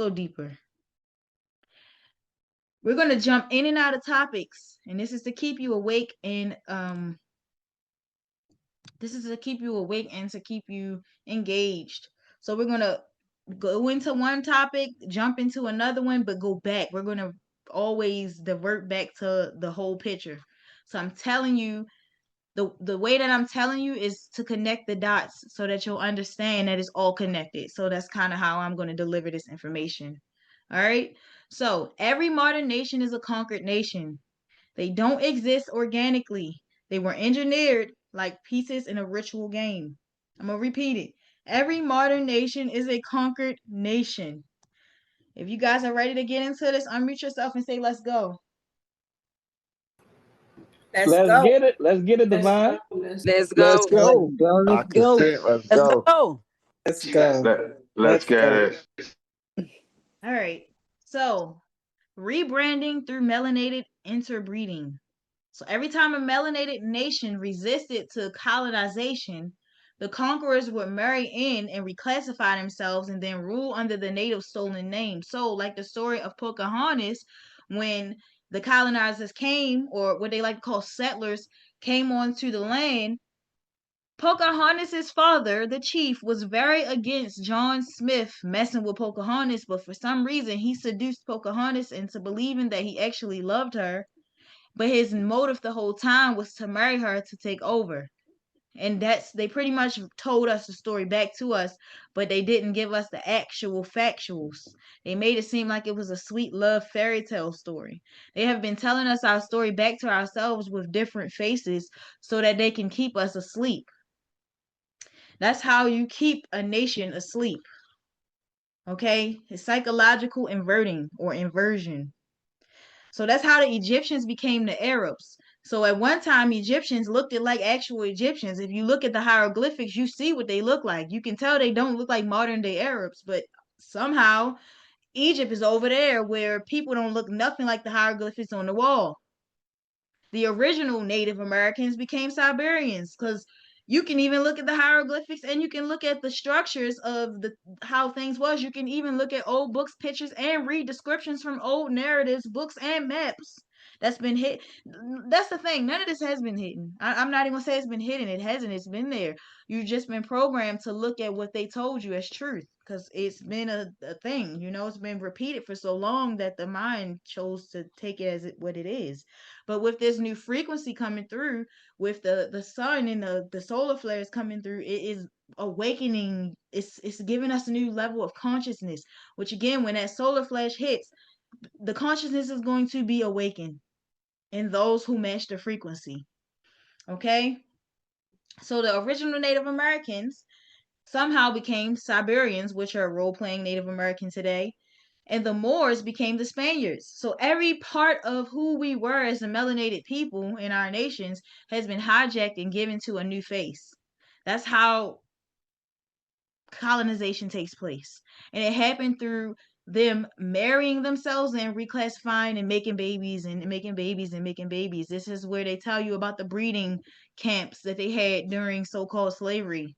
little deeper. We're going to jump in and out of topics, and this is to keep you awake and to keep you engaged. So we're going to go into one topic, jump into another one, but go back. We're going to always divert back to the whole picture. So I'm telling you, the way that I'm telling you is to connect the dots so that you'll understand that it's all connected. So that's kind of how I'm going to deliver this information. All right. So every modern nation is a conquered nation. They don't exist organically. They were engineered like pieces in a ritual game. I'm going to repeat it. Every modern nation is a conquered nation. If you guys are ready to get into this, unmute yourself and say, let's go. Let's get it. Let's get it, Divine. Let's Let's go. go. I consent. Let's go. Let's go. Let's get it. All right. So, rebranding through melanated interbreeding. So, every time a melanated nation resisted to colonization, the conquerors would marry in and reclassify themselves and then rule under the native stolen name. So, like the story of Pocahontas, when the colonizers came, or what they like to call settlers, came onto the land, Pocahontas' father, the chief, was very against John Smith messing with Pocahontas, but for some reason he seduced Pocahontas into believing that he actually loved her, but his motive the whole time was to marry her to take over. And they pretty much told us the story back to us, but they didn't give us the actual factuals. They made it seem like it was a sweet love fairy tale story. They have been telling us our story back to ourselves with different faces so that they can keep us asleep. That's how you keep a nation asleep. Okay? It's psychological inverting or inversion. So that's how the Egyptians became the Arabs. So at one time, Egyptians looked like actual Egyptians. If you look at the hieroglyphics, you see what they look like. You can tell they don't look like modern day Arabs, but somehow Egypt is over there where people don't look nothing like the hieroglyphics on the wall. The original Native Americans became Siberians because you can even look at the hieroglyphics and you can look at the structures of how things was. You can even look at old books, pictures, and read descriptions from old narratives, books, and maps. That's been hit. That's the thing. None of this has been hidden. I'm not even gonna say it's been hidden. It hasn't. It's been there. You've just been programmed to look at what they told you as truth because it's been a thing. It's been repeated for so long that the mind chose to take it as what it is. But with this new frequency coming through, with the sun and the solar flares coming through, it is awakening. It's giving us a new level of consciousness. Which again, when that solar flash hits, the consciousness is going to be awakened in those who match the frequency. Okay? So the original Native Americans somehow became Siberians, which are role-playing Native American today, and the Moors became the Spaniards. So every part of who we were as a melanated people in our nations has been hijacked and given to a new face. That's how colonization takes place. And it happened through them marrying themselves and reclassifying and making babies and making babies and making babies. This is where they tell you about the breeding camps that they had during so-called slavery,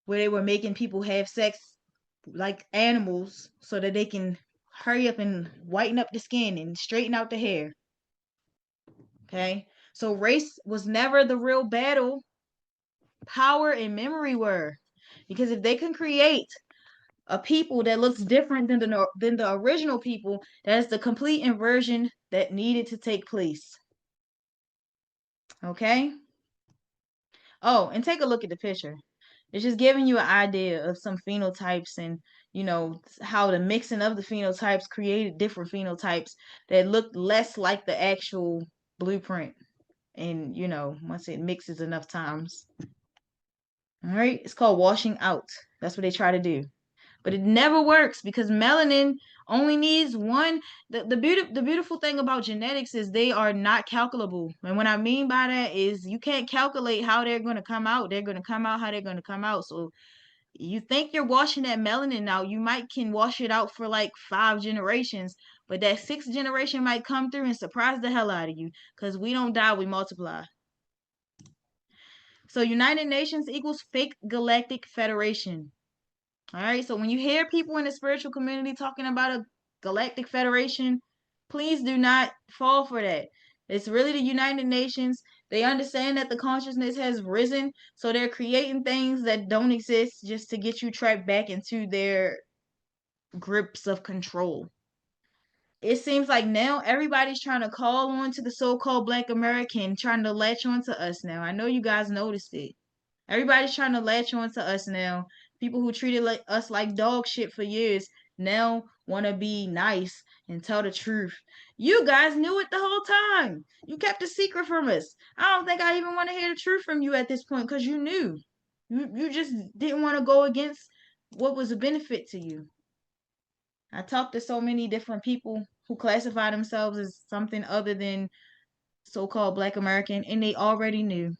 where they were making people have sex like animals so that they can hurry up and whiten up the skin and straighten out the hair. Okay? So race was never the real battle. Power and memory were. Because if they can create a people that looks different than the original people, that is the complete inversion that needed to take place. Okay? Oh, and take a look at the picture. It's just giving you an idea of some phenotypes and, how the mixing of the phenotypes created different phenotypes that looked less like the actual blueprint. And, once it mixes enough times. All right? It's called washing out. That's what they try to do. But it never works because melanin only needs one. The beautiful thing about genetics is they are not calculable. And what I mean by that is you can't calculate how they're going to come out. They're going to come out how they're going to come out. So you think you're washing that melanin out. You can wash it out for like 5 generations. But that 6th generation might come through and surprise the hell out of you. Because we don't die, we multiply. So United Nations equals fake galactic federation. All right. So when you hear people in the spiritual community talking about a galactic federation, please do not fall for that. It's really the United Nations. They understand that the consciousness has risen, so they're creating things that don't exist just to get you trapped back into their grips of control. It seems like now everybody's trying to call on to the so-called Black American, trying to latch on to us now. I know you guys noticed it. Everybody's trying to latch on to us now. People who treated us like dog shit for years now want to be nice and tell the truth. You guys knew it the whole time. You kept a secret from us. I don't think I even want to hear the truth from you at this point because you knew. You just didn't want to go against what was a benefit to you. I talked to so many different people who classify themselves as something other than so-called Black American, and they already knew.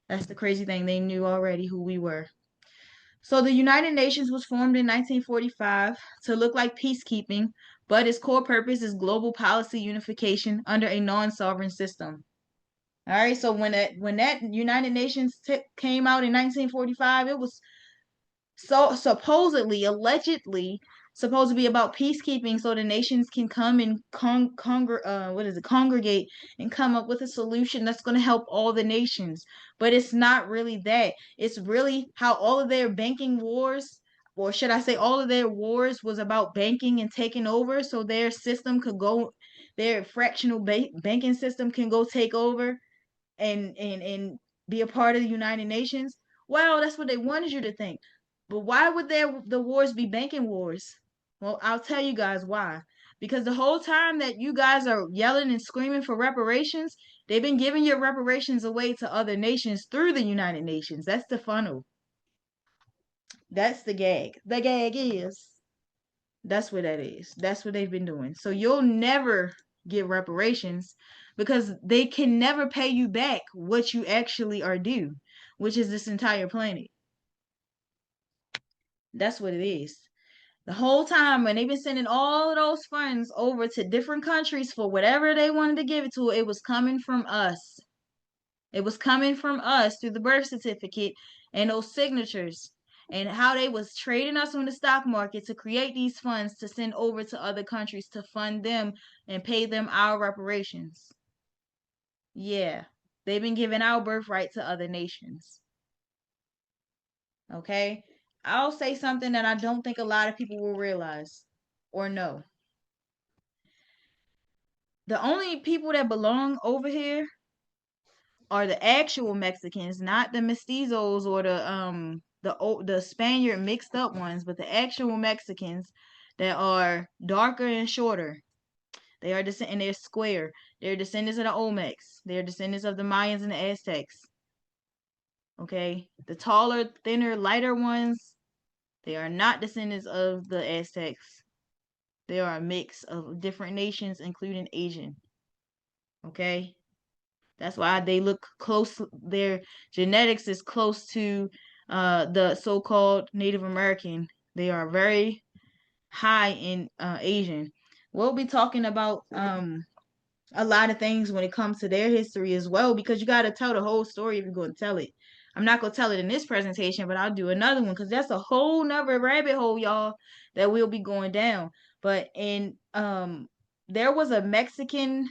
That's the crazy thing. They knew already who we were. So the United Nations was formed in 1945 to look like peacekeeping, but its core purpose is global policy unification under a non-sovereign system. All right, so when that United Nations came out in 1945, it was so supposedly, allegedly, supposed to be about peacekeeping, so the nations can come and congregate and come up with a solution that's going to help all the nations. But it's not really that. It's really how all of their banking wars, or should I say, all of their wars was about banking and taking over, so their system could go, their fractional banking system can go take over and be a part of the United Nations. Well, that's what they wanted you to think. But why would the wars be banking wars? Well, I'll tell you guys why. Because the whole time that you guys are yelling and screaming for reparations, they've been giving your reparations away to other nations through the United Nations. That's the funnel. That's the gag. The gag is. That's what that is. That's what they've been doing. So you'll never get reparations because they can never pay you back what you actually are due, which is this entire planet. That's what it is. The whole time when they've been sending all of those funds over to different countries for whatever they wanted to give it to, it was coming from us. It was coming from us through the birth certificate and those signatures and how they was trading us on the stock market to create these funds to send over to other countries to fund them and pay them our reparations. Yeah, they've been giving our birthright to other nations. Okay? I'll say something that I don't think a lot of people will realize or know. The only people that belong over here are the actual Mexicans, not the mestizos or the Spaniard mixed up ones, but the actual Mexicans that are darker and shorter. They are and they're square. They're descendants of the Olmecs. They're descendants of the Mayans and the Aztecs. Okay, the taller, thinner, lighter ones, they are not descendants of the Aztecs. They are a mix of different nations, including Asian. Okay, that's why they look close. Their genetics is close to the so-called Native American. They are very high in Asian. We'll be talking about a lot of things when it comes to their history as well, because you got to tell the whole story if you're going to tell it. I'm not going to tell it in this presentation, but I'll do another one because that's a whole nother rabbit hole, y'all, that we'll be going down. But there was a Mexican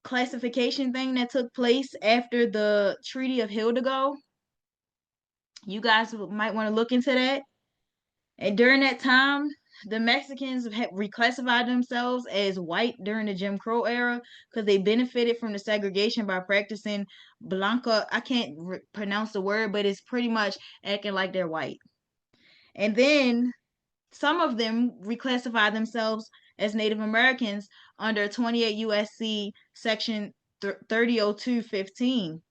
classification thing that took place after the Treaty of Hidalgo. You guys might want to look into that. And during that time, the Mexicans had reclassified themselves as white during the Jim Crow era because they benefited from the segregation by practicing blanca. I can't pronounce the word, but it's pretty much acting like they're white. And then some of them reclassified themselves as Native Americans under 28 USC section 300215,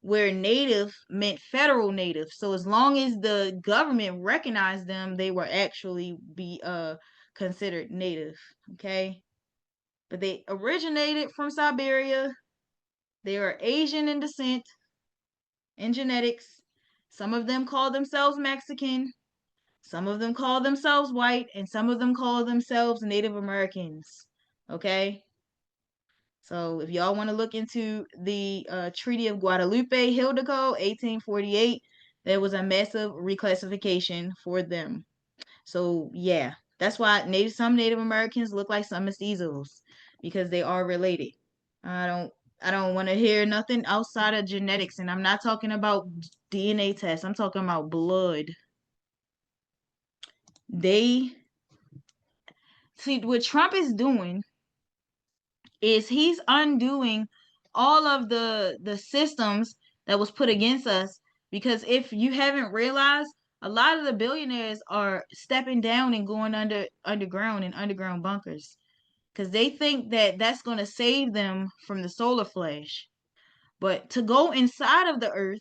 where native meant federal native. So as long as the government recognized them, they were actually be considered native. Okay, but they originated from Siberia. They are Asian in descent and genetics. Some of them call themselves Mexican. Some of them call themselves white, and some of them call themselves Native Americans. Okay? So if y'all want to look into the Treaty of Guadalupe Hidalgo, 1848, there was a massive reclassification for them. So yeah, that's why some Native Americans look like some mestizos, because they are related. I don't I don't want to hear nothing outside of genetics, and I'm not talking about DNA tests. I'm talking about blood. They see what Trump is doing is he's undoing all of the systems that was put against us, because if you haven't realized, a lot of the billionaires are stepping down and going underground in underground bunkers, because they think that that's going to save them from the solar flash. But to go inside of the earth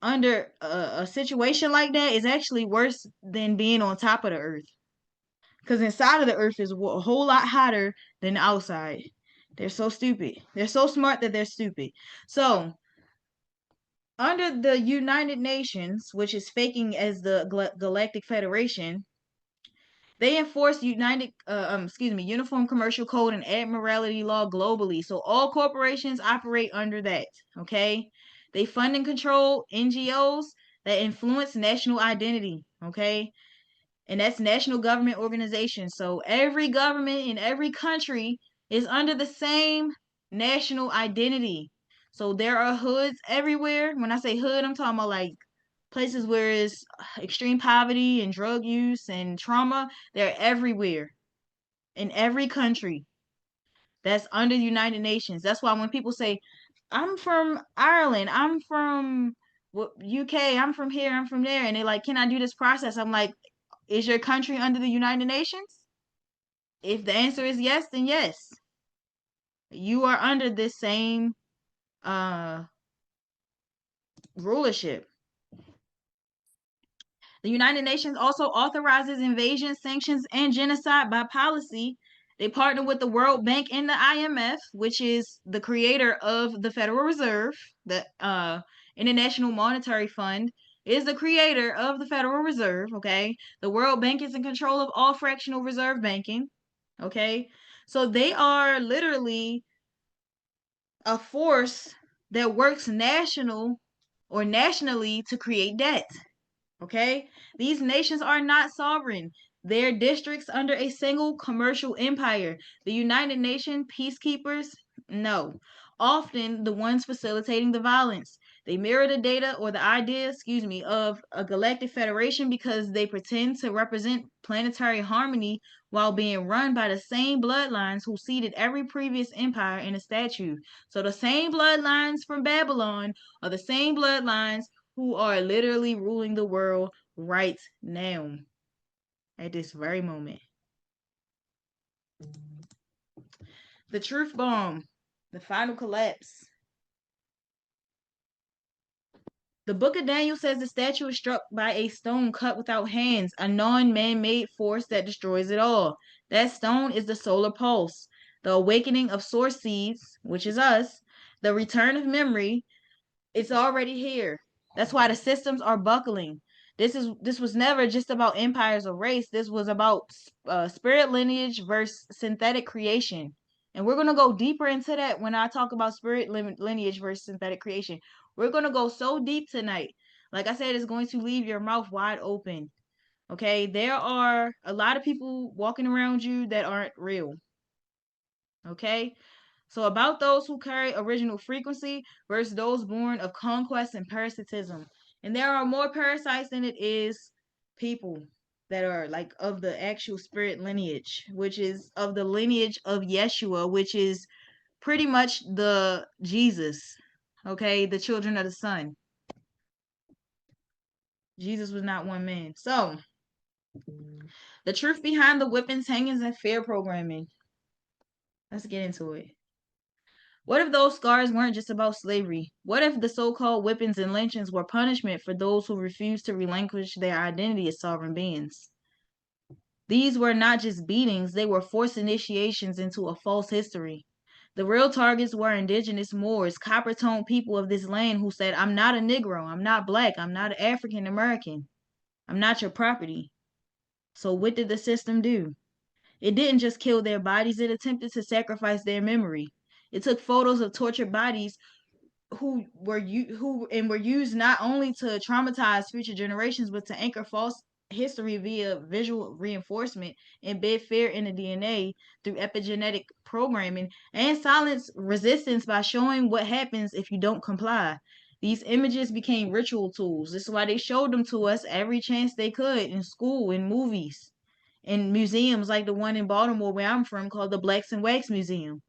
under a situation like that is actually worse than being on top of the earth, because inside of the earth is a whole lot hotter than the outside. They're so stupid. They're so smart that they're stupid. So, under the United Nations, which is faking as the Galactic Federation, they enforce Uniform Commercial Code and Admiralty Law globally. So all corporations operate under that. Okay, they fund and control NGOs that influence national identity. Okay, and that's national government organizations. So every government in every country is under the same national identity. So there are hoods everywhere. When I say hood, I'm talking about like places where it's extreme poverty and drug use and trauma. They're everywhere in every country that's under the United Nations. That's why when people say, I'm from Ireland, I'm from UK, I'm from here, I'm from there, and they're like, can I do this process? I'm like, is your country under the United Nations? If the answer is yes, then yes. You are under this same rulership. The United Nations also authorizes invasion, sanctions, and genocide by policy. They partner with the World Bank and the IMF, which is the creator of the Federal Reserve. The International Monetary Fund is the creator of the Federal Reserve, okay? The World Bank is in control of all fractional reserve banking, okay? So they are literally a force that works nationally to create debt. Okay? These nations are not sovereign. They're districts under a single commercial empire. The United Nations peacekeepers, no. Often the ones facilitating the violence. They mirror the data or the idea, of a galactic federation because they pretend to represent planetary harmony while being run by the same bloodlines who seeded every previous empire in a statue. So the same bloodlines from Babylon are the same bloodlines who are literally ruling the world right now, at this very moment. The truth bomb, the final collapse. The book of Daniel says the statue is struck by a stone cut without hands, a non-man-made force that destroys it all. That stone is the solar pulse, the awakening of source seeds, which is us, the return of memory. It's already here. That's why the systems are buckling. This was never just about empires or race. This was about spirit lineage versus synthetic creation. And we're going to go deeper into that when I talk about spirit lineage versus synthetic creation. We're going to go so deep tonight. Like I said, it's going to leave your mouth wide open. Okay? There are a lot of people walking around you that aren't real. Okay? So about those who carry original frequency versus those born of conquest and parasitism. And there are more parasites than it is people that are like of the actual spirit lineage, which is of the lineage of Yeshua, which is pretty much the Jesus, okay, the children of the sun. Jesus was not one man. So, the truth behind the whippings, hangings, and fear programming. Let's get into it. What if those scars weren't just about slavery? What if the so-called whippings and lynchings were punishment for those who refused to relinquish their identity as sovereign beings? These were not just beatings, they were forced initiations into a false history. The real targets were indigenous Moors, copper-toned people of this land who said, I'm not a Negro, I'm not black, I'm not African American, I'm not your property. So what did the system do? It didn't just kill their bodies, it attempted to sacrifice their memory. It took photos of tortured bodies who were used not only to traumatize future generations but to anchor false history via visual reinforcement, embed fear in the DNA through epigenetic programming, and silence resistance by showing what happens if you don't comply. These images became ritual tools. This is why they showed them to us every chance they could in school, in movies, in museums like the one in Baltimore where I'm from called the Blacks and Wax Museum.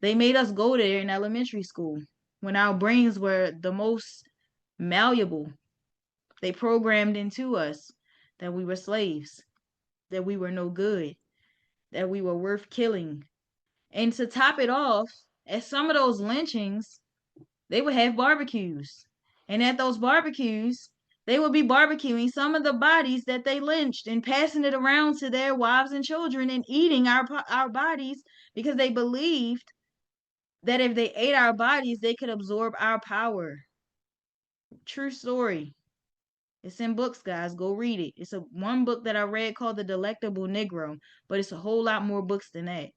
They made us go there in elementary school when our brains were the most malleable. They programmed into us that we were slaves, that we were no good, that we were worth killing. And to top it off, at some of those lynchings, they would have barbecues. And at those barbecues, they would be barbecuing some of the bodies that they lynched and passing it around to their wives and children and eating our bodies because they believed that if they ate our bodies, they could absorb our power. True story. It's in books, guys. Go read it. It's a one book that I read called The Delectable Negro, but it's a whole lot more books than that.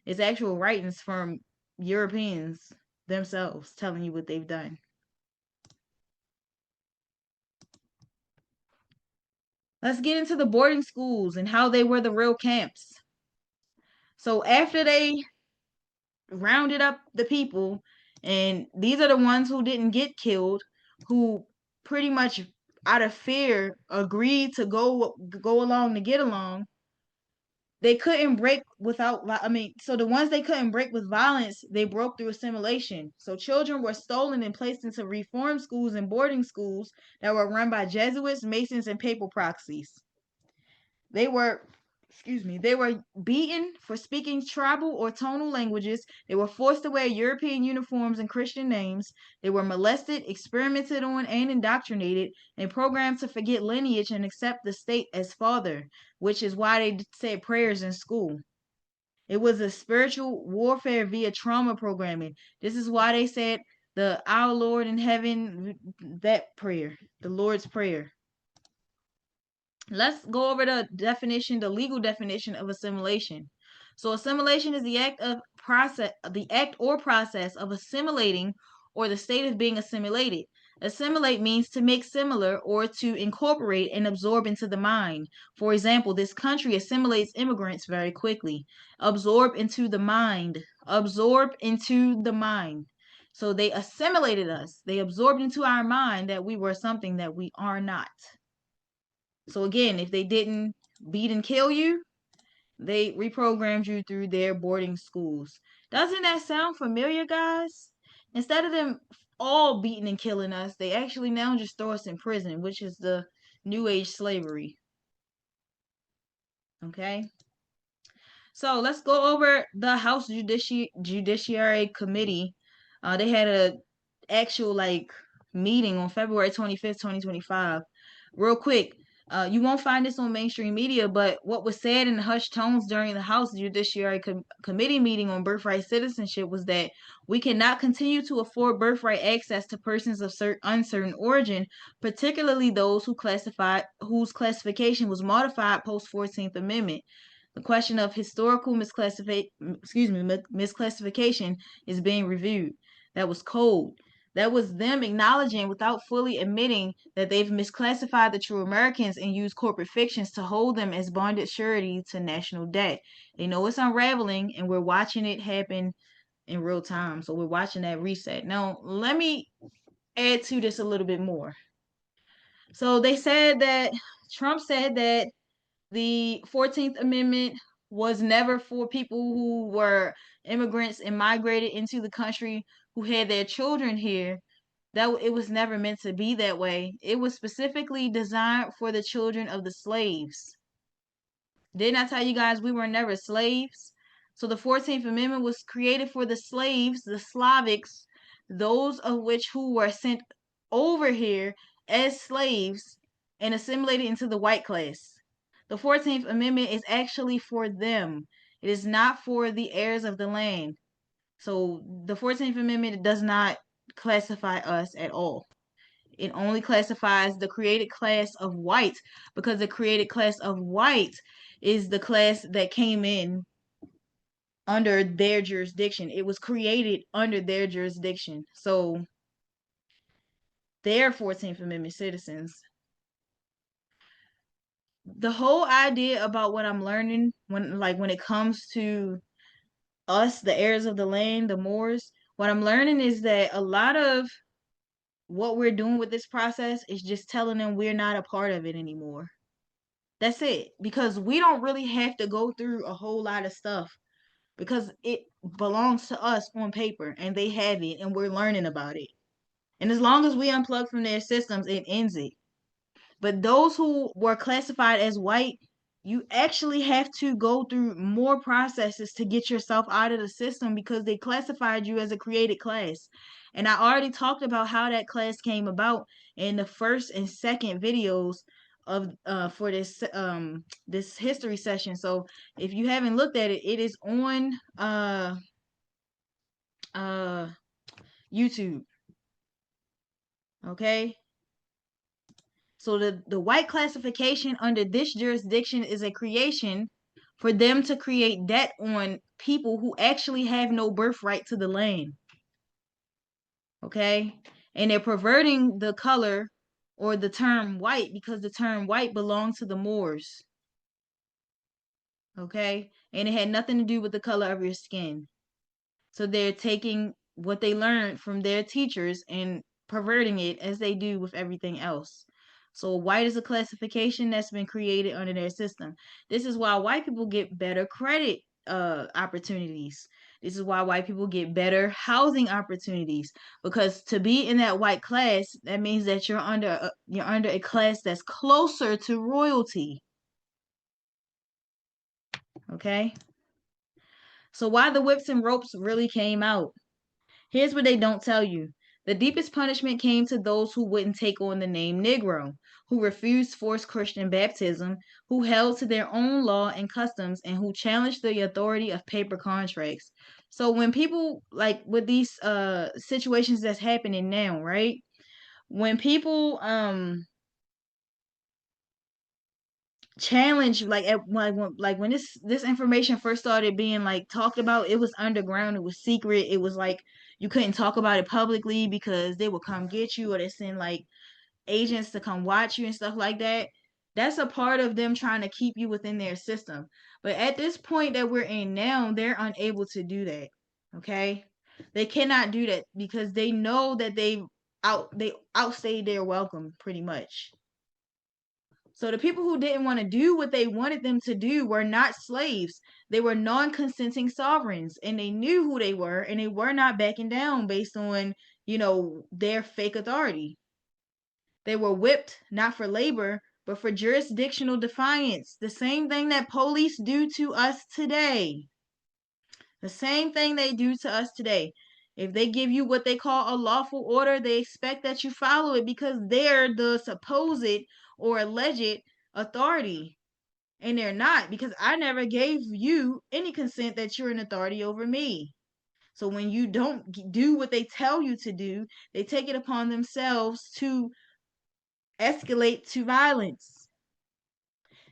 It's actual writings from Europeans themselves telling you what they've done. Let's get into the boarding schools and how they were the real camps. So after they rounded up the people, and these are the ones who didn't get killed, who pretty much out of fear agreed to go along to get along. They couldn't break without, so the ones they couldn't break with violence, they broke through assimilation. So children were stolen and placed into reform schools and boarding schools that were run by Jesuits, Masons, and papal proxies. They were, they were beaten for speaking tribal or tonal languages. They were forced to wear European uniforms and Christian names. They were molested, experimented on, and indoctrinated, and programmed to forget lineage and accept the state as father, which is why they said prayers in school. It was a spiritual warfare via trauma programming. This is why they said the Our Lord in Heaven, that prayer, the Lord's Prayer. Let's go over the definition, the legal definition of assimilation. So assimilation is the act or process of assimilating or the state of being assimilated. Assimilate means to make similar or to incorporate and absorb into the mind. For example, this country assimilates immigrants very quickly. Absorb into the mind. Absorb into the mind. So they assimilated us. They absorbed into our mind that we were something that we are not. So again, if they didn't beat and kill you, they reprogrammed you through their boarding schools. Doesn't that sound familiar, guys? Instead of them all beating and killing us, they actually now just throw us in prison, which is the New Age slavery. Okay? So let's go over the House Judiciary Committee. They had a actual meeting on February 25th, 2025. Real quick, you won't find this on mainstream media, but what was said in hushed tones during the House Judiciary Committee meeting on birthright citizenship was that we cannot continue to afford birthright access to persons of uncertain origin, particularly those whose classification was modified post 14th Amendment. The question of historical misclassification is being reviewed. That was cold. That was them acknowledging without fully admitting that they've misclassified the true Americans and used corporate fictions to hold them as bonded surety to national debt. They know it's unraveling, and we're watching it happen in real time. So we're watching that reset. Now, let me add to this a little bit more. So they said that Trump said that the 14th Amendment was never for people who were immigrants and migrated into the country who had their children here. That it was never meant to be that way. It was specifically designed for the children of the slaves. Didn't I tell you guys we were never slaves? So the 14th Amendment was created for the slaves, the Slavics, those of which who were sent over here as slaves and assimilated into the white class. The 14th Amendment is actually for them. It is not for the heirs of the land. So the 14th Amendment does not classify us at all. It only classifies the created class of white, because the created class of white is the class that came in under their jurisdiction. It was created under their jurisdiction. So they're 14th Amendment citizens. the whole idea about what I'm learning when it comes to us, the heirs of the land, the Moors, what I'm learning is that a lot of what we're doing with this process is just telling them we're not a part of it anymore. That's it. Because we don't really have to go through a whole lot of stuff because it belongs to us on paper and they have it and we're learning about it. And as long as we unplug from their systems, it ends it. But those who were classified as white, you actually have to go through more processes to get yourself out of the system because they classified you as a created class. And I already talked about how that class came about in the first and second videos of for this history session. So if you haven't looked at it, it is on uh YouTube. Okay? So the white classification under this jurisdiction is a creation for them to create debt on people who actually have no birthright to the land. Okay? And they're perverting the color or the term white because the term white belonged to the Moors. Okay? And it had nothing to do with the color of your skin. So they're taking what they learned from their teachers and perverting it as they do with everything else. So white is a classification that's been created under their system. This is why white people get better credit opportunities. This is why white people get better housing opportunities because to be in that white class, that means that you're under a class that's closer to royalty. Okay? So why the whips and ropes really came out. Here's what they don't tell you. The deepest punishment came to those who wouldn't take on the name Negro, who refused forced Christian baptism, who held to their own law and customs, and who challenged the authority of paper contracts. So when people like with these situations that's happening now, right? When people challenge like when this information first started being like talked about, it was underground, it was secret, it was like you couldn't talk about it publicly because they would come get you or they send like agents to come watch you and stuff like that. That's a part of them trying to keep you within their system. But at this point that we're in now, they're unable to do that. Okay, they cannot do that because they know that they outstayed their welcome pretty much. So the people who didn't want to do what they wanted them to do were not slaves. They were non-consenting sovereigns and they knew who they were and they were not backing down based on, their fake authority. They were whipped not for labor, but for jurisdictional defiance. The same thing that police do to us today. The same thing they do to us today. If they give you what they call a lawful order, they expect that you follow it because they're the supposed or alleged authority. And they're not, because I never gave you any consent that you're an authority over me. So when you don't do what they tell you to do, they take it upon themselves to escalate to violence.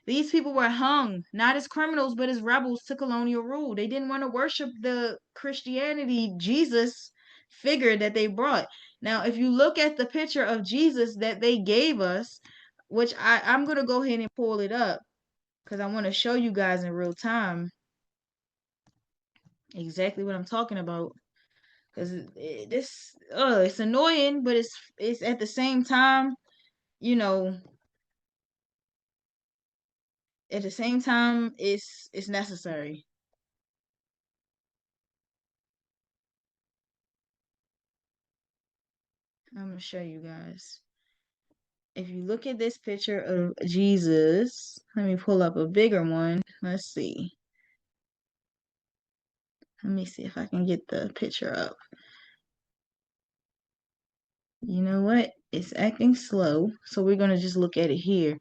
These people were hung, not as criminals, but as rebels to colonial rule. They didn't want to worship the Christianity, Jesus figure that they brought. Now, if you look at the picture of Jesus that they gave us, which I'm going to go ahead and pull it up because I want to show you guys in real time exactly what I'm talking about. Because it's annoying, but it's at the same time, you know, at the same time, it's necessary. I'm gonna show you guys. If you look at this picture of Jesus, let me pull up a bigger one. Let's see. Let me see if I can get the picture up. You know what? It's acting slow, so we're gonna just look at it here.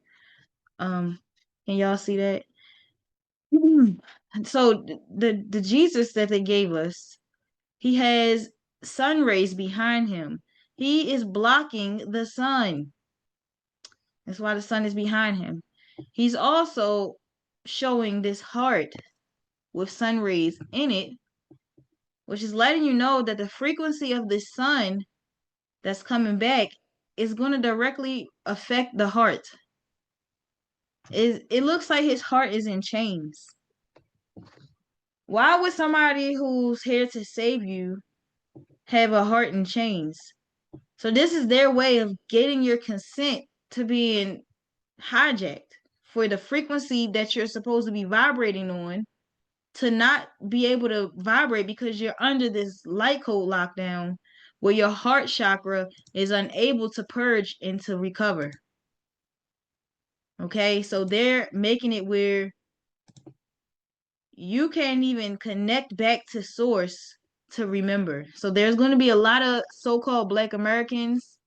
Can y'all see that? So the Jesus that they gave us, he has sun rays behind him. He is blocking the sun. That's why the sun is behind him. He's also showing this heart with sun rays in it, which is letting you know that the frequency of the sun that's coming back is going to directly affect the heart. it looks like his heart is in chains. Why would somebody who's here to save you have a heart in chains? So this is their way of getting your consent to being hijacked for the frequency that you're supposed to be vibrating on to not be able to vibrate because you're under this light code lockdown where your heart chakra is unable to purge and to recover. Okay, so they're making it where you can't even connect back to source to remember. So there's going to be a lot of so-called Black Americans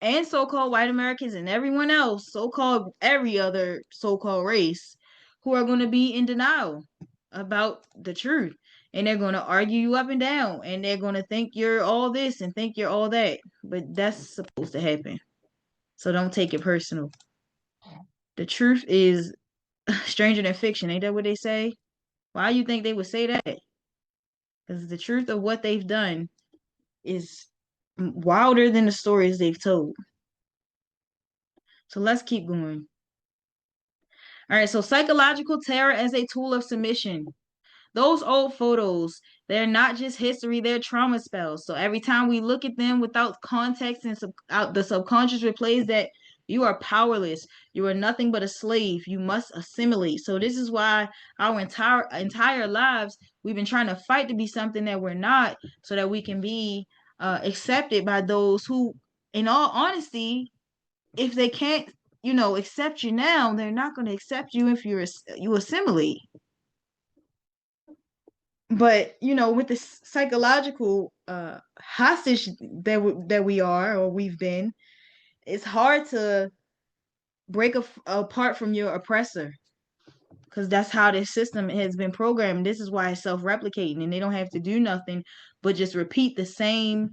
and so-called white Americans and everyone else, so-called every other so-called race, who are going to be in denial about the truth. And they're going to argue you up and down. And they're going to think you're all this and think you're all that. But that's supposed to happen. So don't take it personal. The truth is stranger than fiction. Ain't that what they say? Why do you think they would say that? Because the truth of what they've done is wilder than the stories they've told. So let's keep going. All right, so psychological terror as a tool of submission. Those old photos, they're not just history, they're trauma spells. So every time we look at them without context and the subconscious replays that you are powerless. You are nothing but a slave. You must assimilate. So this is why our entire lives we've been trying to fight to be something that we're not, so that we can be accepted by those who, in all honesty, if they can't, accept you now, they're not going to accept you if you assimilate. But with the psychological hostage that we are or we've been, it's hard to break apart from your oppressor, because that's how this system has been programmed. This is why it's self-replicating, and they don't have to do nothing but just repeat the same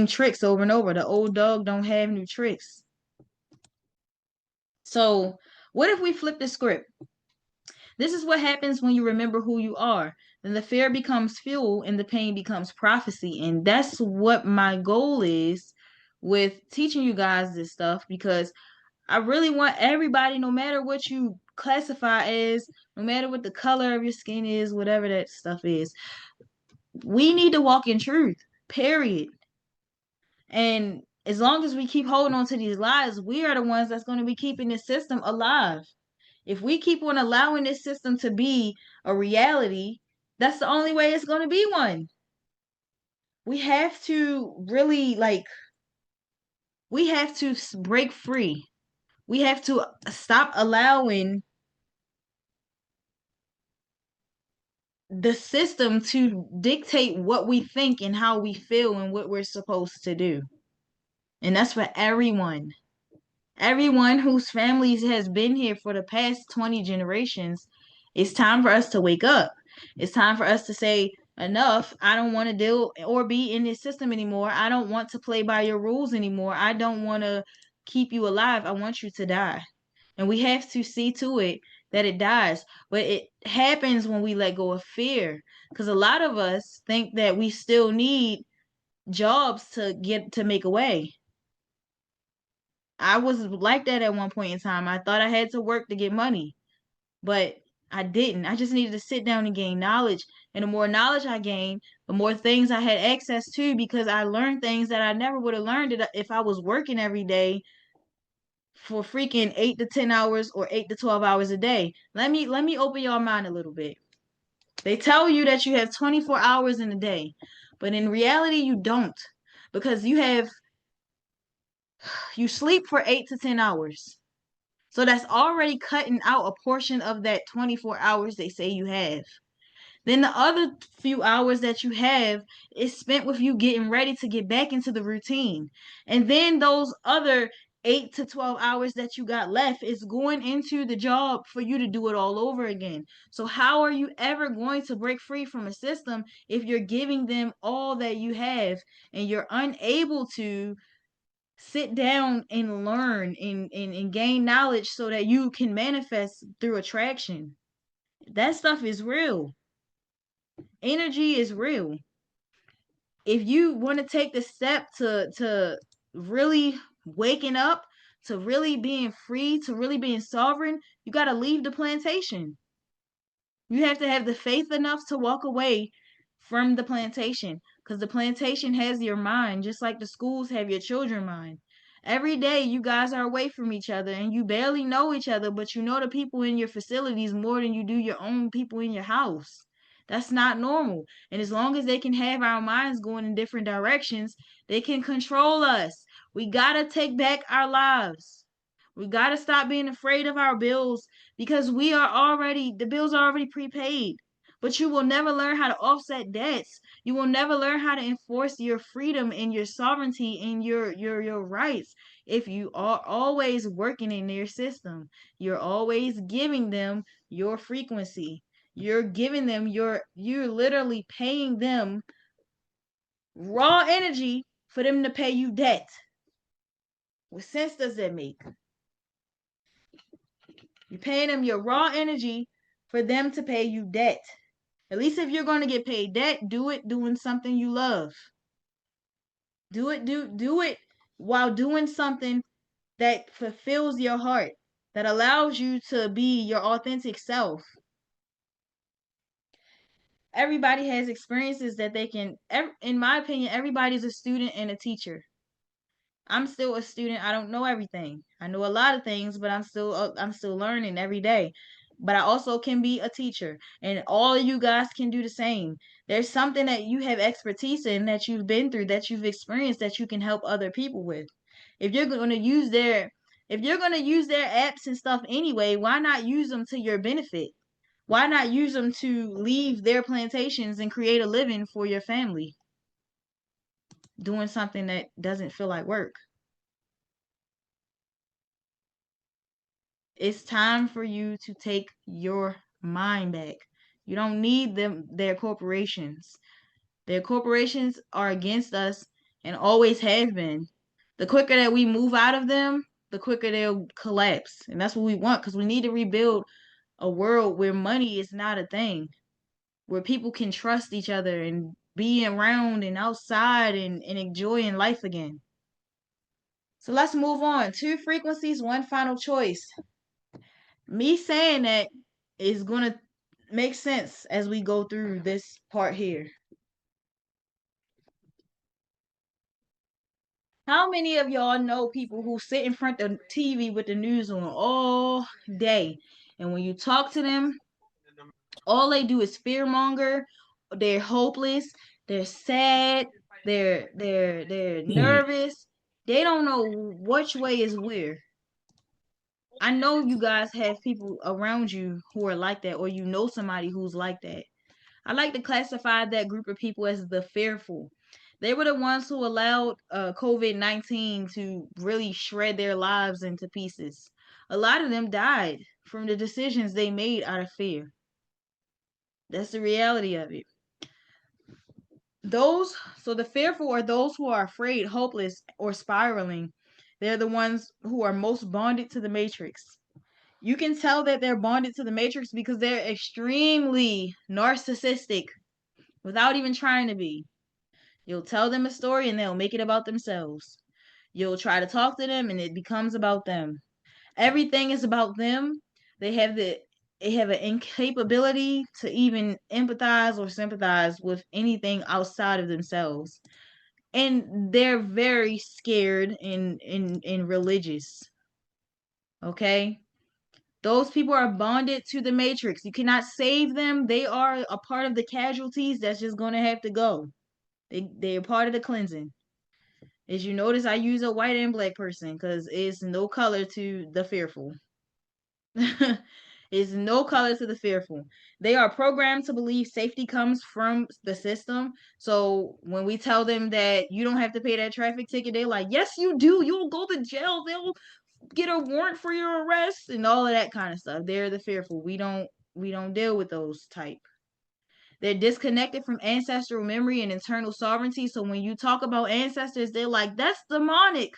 tricks over and over. The old dog don't have new tricks. So what if we flip the script? This is what happens when you remember who you are. Then the fear becomes fuel and the pain becomes prophecy. And that's what my goal is with teaching you guys this stuff, because I really want everybody, no matter what you classify as, no matter what the color of your skin is, whatever that stuff is, we need to walk in truth, period. And as long as we keep holding on to these lies, we are the ones that's going to be keeping this system alive. If we keep on allowing this system to be a reality, that's the only way it's going to be one. We have to really, we have to break free. We have to stop allowing the system to dictate what we think and how we feel and what we're supposed to do. And that's for everyone. Everyone whose families has been here for the past 20 generations. It's time for us to wake up. It's time for us to say, enough. I don't want to deal or be in this system anymore. I don't want to play by your rules anymore. I don't want to keep you alive. I want you to die. And we have to see to it that it dies. But it happens when we let go of fear. Because a lot of us think that we still need jobs to make a way. I was like that at one point in time. I thought I had to work to get money, but I didn't. I just needed to sit down and gain knowledge. And the more knowledge I gained, the more things I had access to, because I learned things that I never would have learned if I was working every day for freaking 8 to 10 hours or 8 to 12 hours a day. Let me open your mind a little bit. They tell you that you have 24 hours in a day, but in reality you don't, because you sleep for 8 to 10 hours. So that's already cutting out a portion of that 24 hours they say you have. Then the other few hours that you have is spent with you getting ready to get back into the routine. And then those other 8 to 12 hours that you got left is going into the job for you to do it all over again. So how are you ever going to break free from a system if you're giving them all that you have and you're unable to sit down and learn and gain knowledge so that you can manifest through attraction? That stuff is real. Energy is real. If you want to take the step to really waking up to really being free, to really being sovereign, you got to leave the plantation. You have to have the faith enough to walk away from the plantation, because the plantation has your mind, just like the schools have your children's mind. Every day you guys are away from each other and you barely know each other, but you know the people in your facilities more than you do your own people in your house. That's not normal. And as long as they can have our minds going in different directions, they can control us. We got to take back our lives. We got to stop being afraid of our bills, because the bills are already prepaid. But you will never learn how to offset debts. You will never learn how to enforce your freedom and your sovereignty and your rights if you are always working in their system. You're always giving them your frequency. You're giving them you're literally paying them raw energy for them to pay you debt. What sense does that make? You're paying them your raw energy for them to pay you debt. At least if you're going to get paid debt, do it doing something you love. Do it while doing something that fulfills your heart, that allows you to be your authentic self. Everybody has experiences that they can, in my opinion, everybody's a student and a teacher. I'm still a student. I don't know everything. I know a lot of things, but I'm still learning every day. But I also can be a teacher, and all of you guys can do the same. There's something that you have expertise in, that you've been through, that you've experienced, that you can help other people with. If you're going to use their apps and stuff anyway, why not use them to your benefit? Why not use them to leave their plantations and create a living for your family, doing something that doesn't feel like work? It's time for you to take your mind back. You don't need their corporations. Their corporations are against us and always have been. The quicker that we move out of them, the quicker they'll collapse. And that's what we want, because we need to rebuild a world where money is not a thing, where people can trust each other and be around and outside and enjoying life again. So let's move on. 2 frequencies, 1 final choice. Me saying that is going to make sense as we go through this part here. How many of y'all know people who sit in front of the TV with the news on all day, and when you talk to them, all they do is fearmonger? They're hopeless, they're sad, they're nervous. They don't know which way is where. I know you guys have people around you who are like that, or you know somebody who's like that. I like to classify that group of people as the fearful. They were the ones who allowed COVID-19 to really shred their lives into pieces. A lot of them died from the decisions they made out of fear. That's the reality of it. So the fearful are those who are afraid, hopeless, or spiraling. They're the ones who are most bonded to the matrix. You can tell that they're bonded to the matrix because they're extremely narcissistic without even trying to be. You'll tell them a story and they'll make it about themselves. You'll try to talk to them and it becomes about them. Everything is about them. They have an incapability to even empathize or sympathize with anything outside of themselves. And they're very scared and religious. Okay? Those people are bonded to the matrix. You cannot save them. They are a part of the casualties that's just going to have to go. They're part of the cleansing. As you notice, I use a white and black person because it's no color to the fearful. It's no color to the fearful. They are programmed to believe safety comes from the system. So when we tell them that you don't have to pay that traffic ticket, they're like, yes, you do. You'll go to jail. They'll get a warrant for your arrest and all of that kind of stuff. They're the fearful. We don't deal with those type. They're disconnected from ancestral memory and internal sovereignty. So when you talk about ancestors, they're like, that's demonic.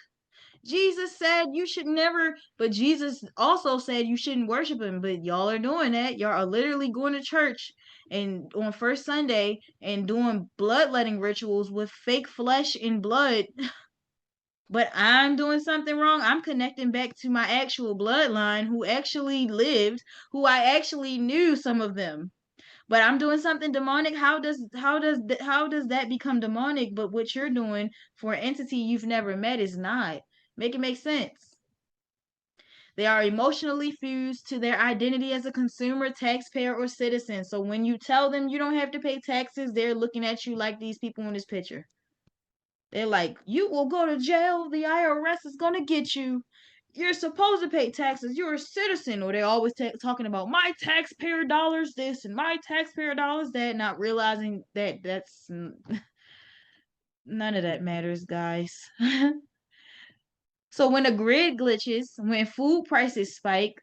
Jesus said you should never, but Jesus also said you shouldn't worship him. But y'all are doing that. Y'all are literally going to church and on first Sunday and doing bloodletting rituals with fake flesh and blood but I'm doing something wrong. I'm connecting back to my actual bloodline who actually lived, who I actually knew some of them. But I'm doing something demonic. How does that become demonic? But what you're doing for an entity you've never met is not. Make it make sense. They are emotionally fused to their identity as a consumer, taxpayer, or citizen. So when you tell them you don't have to pay taxes, they're looking at you like these people in this picture. They're like, you will go to jail. The IRS is going to get you. You're supposed to pay taxes. You're a citizen. Or they're always talking about my taxpayer dollars this and my taxpayer dollars that, not realizing that that's none of that matters, guys. So when the grid glitches, when food prices spike,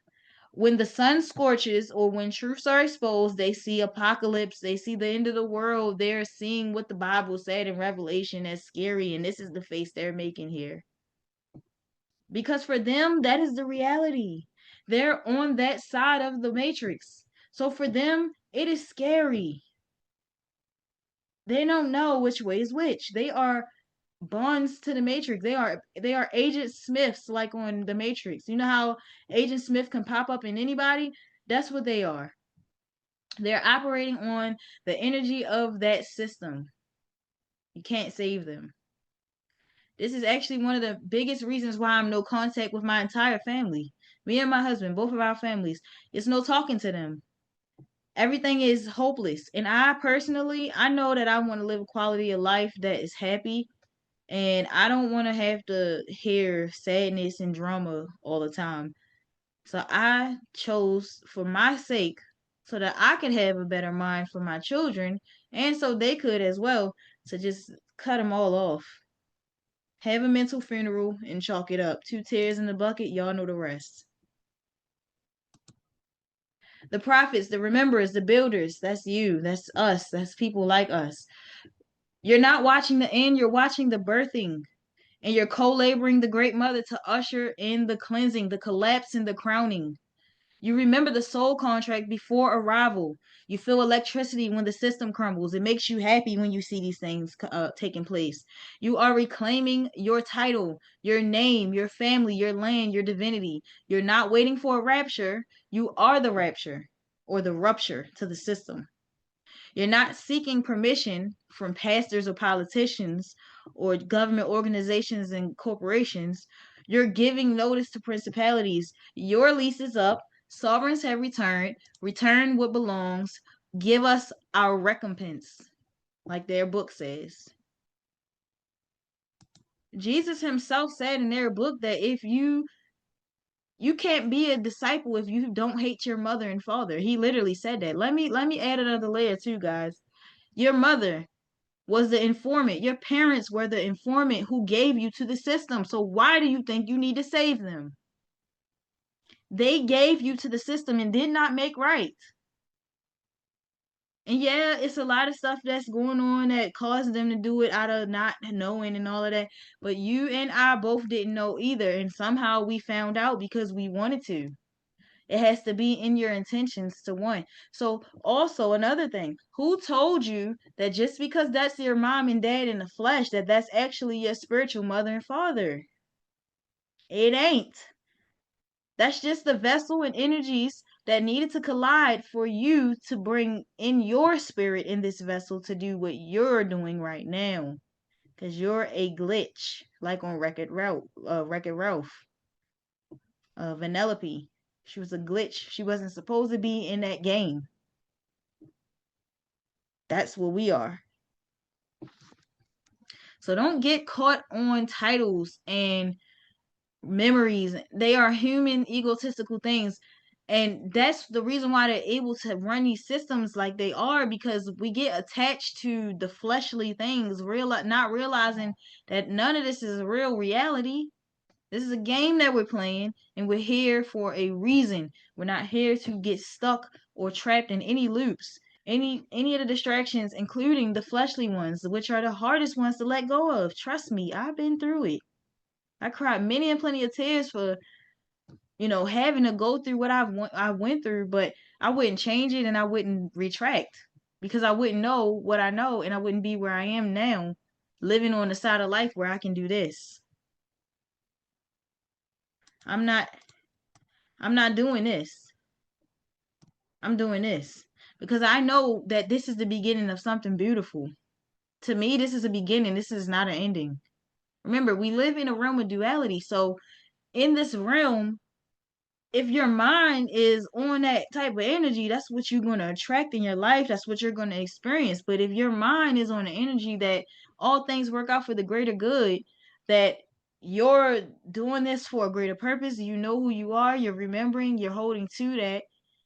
when the sun scorches, or when truths are exposed, they see apocalypse, they see the end of the world, they're seeing what the Bible said in Revelation as scary, and this is the face they're making here. Because for them, that is the reality. They're on that side of the matrix. So for them, it is scary. They don't know which way is which. They are bonds to the matrix. They are Agent Smiths, like on the Matrix. You know how Agent Smith can pop up in anybody? That's what they are. They're operating on the energy of that system. You can't save them. This is actually one of the biggest reasons why I'm no contact with my entire family. Me and my husband, both of our families. It's no talking to them. Everything is hopeless. And I personally, I know that I want to live a quality of life that is happy. And I don't want to have to hear sadness and drama all the time. So I chose, for my sake, so that I could have a better mind for my children, and so they could as well, to just cut them all off. Have a mental funeral and chalk it up. 2 tears in the bucket, y'all know the rest. The prophets, the rememberers, the builders, that's you, that's us, that's people like us. You're not watching the end, you're watching the birthing. And you're co-laboring the great mother to usher in the cleansing, the collapse, and the crowning. You remember the soul contract before arrival. You feel electricity when the system crumbles. It makes you happy when you see these things taking place. You are reclaiming your title, your name, your family, your land, your divinity. You're not waiting for a rapture. You are the rapture, or the rupture to the system. You're not seeking permission from pastors or politicians or government organizations and corporations. You're giving notice to principalities. Your lease is up. Sovereigns have returned. Return what belongs. Give us our recompense, like their book says. Jesus himself said in their book that if you can't be a disciple if you don't hate your mother and father. He literally said that. Let me add another layer too, guys. Your mother was the informant. Your parents were the informant who gave you to the system. So why do you think you need to save them? They gave you to the system and did not make right. And yeah, it's a lot of stuff that's going on that caused them to do it out of not knowing and all of that. But you and I both didn't know either. And somehow we found out because we wanted to. It has to be in your intentions to want. So also another thing, who told you that just because that's your mom and dad in the flesh, that that's actually your spiritual mother and father? It ain't. That's just the vessel and energies that needed to collide for you to bring in your spirit in this vessel to do what you're doing right now. Because you're a glitch, like on Wreck-It Ralph. Vanellope. She was a glitch. She wasn't supposed to be in that game. That's what we are. So don't get caught on titles and memories. They are human, egotistical things. And that's the reason why they're able to run these systems like they are, because we get attached to the fleshly things, not realizing that none of this is real reality. This is a game that we're playing, and we're here for a reason. We're not here to get stuck or trapped in any loops, any of the distractions, including the fleshly ones, which are the hardest ones to let go of. Trust me, I've been through it. I cried many and plenty of tears for, having to go through what I went through, but I wouldn't change it and I wouldn't retract, because I wouldn't know what I know and I wouldn't be where I am now, living on the side of life where I can do this. I'm not doing this. I'm doing this because I know that this is the beginning of something beautiful. To me, this is a beginning. This is not an ending. Remember, we live in a realm of duality. So in this realm, if your mind is on that type of energy, that's what you're going to attract in your life. That's what you're going to experience. But if your mind is on the energy that all things work out for the greater good, that you're doing this for a greater purpose, you know who you are, you're remembering, you're holding to that,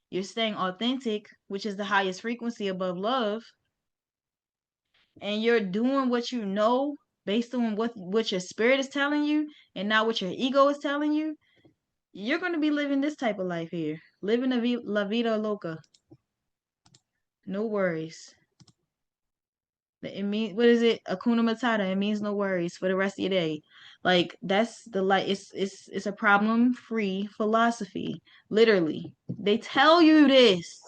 you're staying authentic, which is the highest frequency above love, and you're doing what you know based on what your spirit is telling you and not what your ego is telling you, you're going to be living this type of life here. Living la vida loca. No worries. It means, what is it? Akuna Matata. It means no worries for the rest of your day. Like, that's the light. It's a problem-free philosophy. Literally. They tell you this.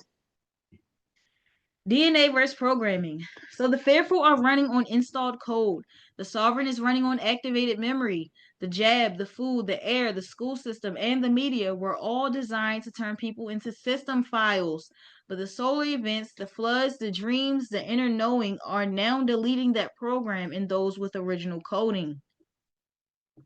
DNA versus programming. So the fearful are running on installed code. The sovereign is running on activated memory. The jab, the food, the air, the school system, and the media were all designed to turn people into system files. But the solar events, the floods, the dreams, the inner knowing are now deleting that program in those with original coding.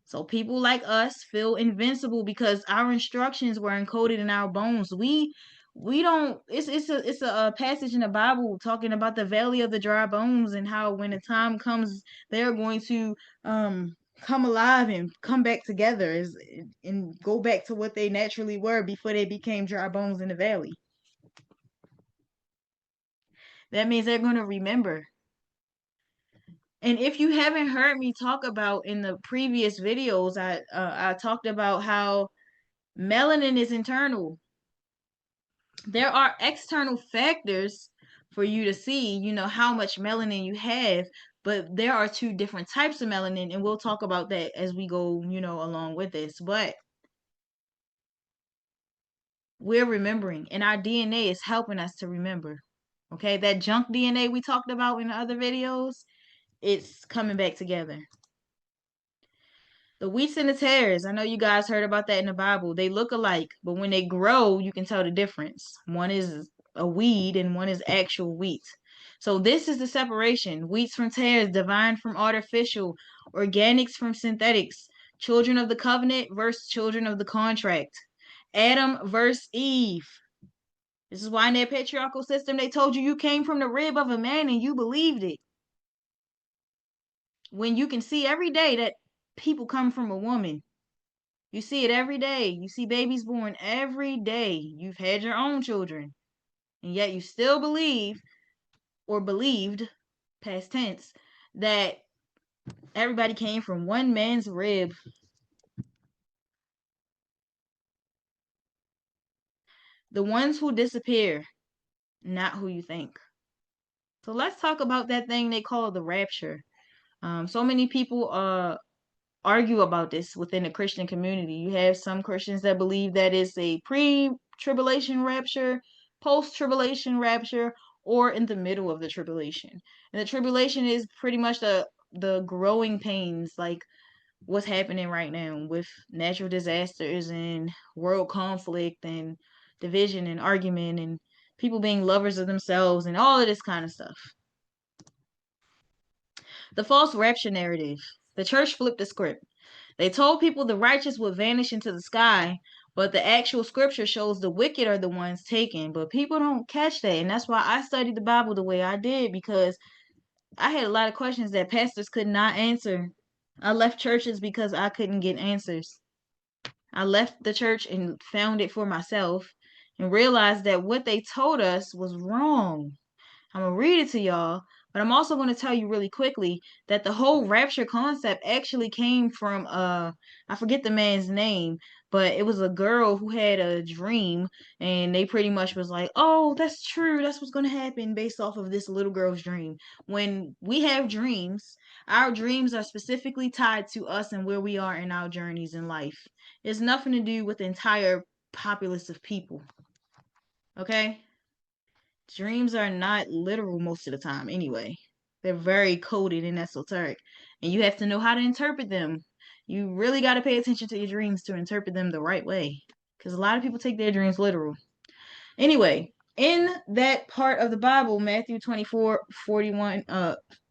So people like us feel invincible because our instructions were encoded in our bones. We don't. It's a passage in the Bible talking about the valley of the dry bones and how when the time comes, they're going to come alive and come back together and go back to what they naturally were before they became dry bones in the valley. That means they're going to remember. And if you haven't heard me talk about in the previous videos, I talked about how melanin is internal. There are external factors for you to see, how much melanin you have, but there are two different types of melanin, and we'll talk about that as we go, along with this. But we're remembering, and our DNA is helping us to remember. Okay, that junk DNA we talked about in the other videos, it's coming back together. The wheats and the tares, I know you guys heard about that in the Bible. They look alike, but when they grow, you can tell the difference. One is a weed and one is actual wheat. So this is the separation. Wheats from tares, divine from artificial, organics from synthetics, children of the covenant versus children of the contract. Adam versus Eve. This is why in their patriarchal system they told you came from the rib of a man and you believed it. When you can see every day that people come from a woman. You see it every day. You see babies born every day. You've had your own children. And yet you still believe, or believed, past tense, that everybody came from one man's rib. The ones who disappear, not who you think. So let's talk about that thing they call the rapture. So many people argue about this within the Christian community. You have some Christians that believe that it's a pre-tribulation rapture, post-tribulation rapture, or in the middle of the tribulation. And the tribulation is pretty much the growing pains, like what's happening right now with natural disasters and world conflict and division and argument and people being lovers of themselves and all of this kind of stuff. The false rapture narrative. The church flipped the script. They told people the righteous would vanish into the sky, but the actual scripture shows the wicked are the ones taken. But people don't catch that. And that's why I studied the Bible the way I did, because I had a lot of questions that pastors could not answer. I left churches because I couldn't get answers. I left the church and found it for myself and realized that what they told us was wrong. I'm going to read it to y'all, but I'm also going to tell you really quickly that the whole rapture concept actually came from, I forget the man's name, but it was a girl who had a dream, and they pretty much was like, oh, that's true. That's what's going to happen based off of this little girl's dream. When we have dreams, our dreams are specifically tied to us and where we are in our journeys in life. It's nothing to do with the entire populace of people. Okay? Dreams are not literal most of the time anyway. They're very coded and esoteric. And you have to know how to interpret them. You really got to pay attention to your dreams to interpret them the right way, because a lot of people take their dreams literal. Anyway, in that part of the Bible, Matthew 24:41,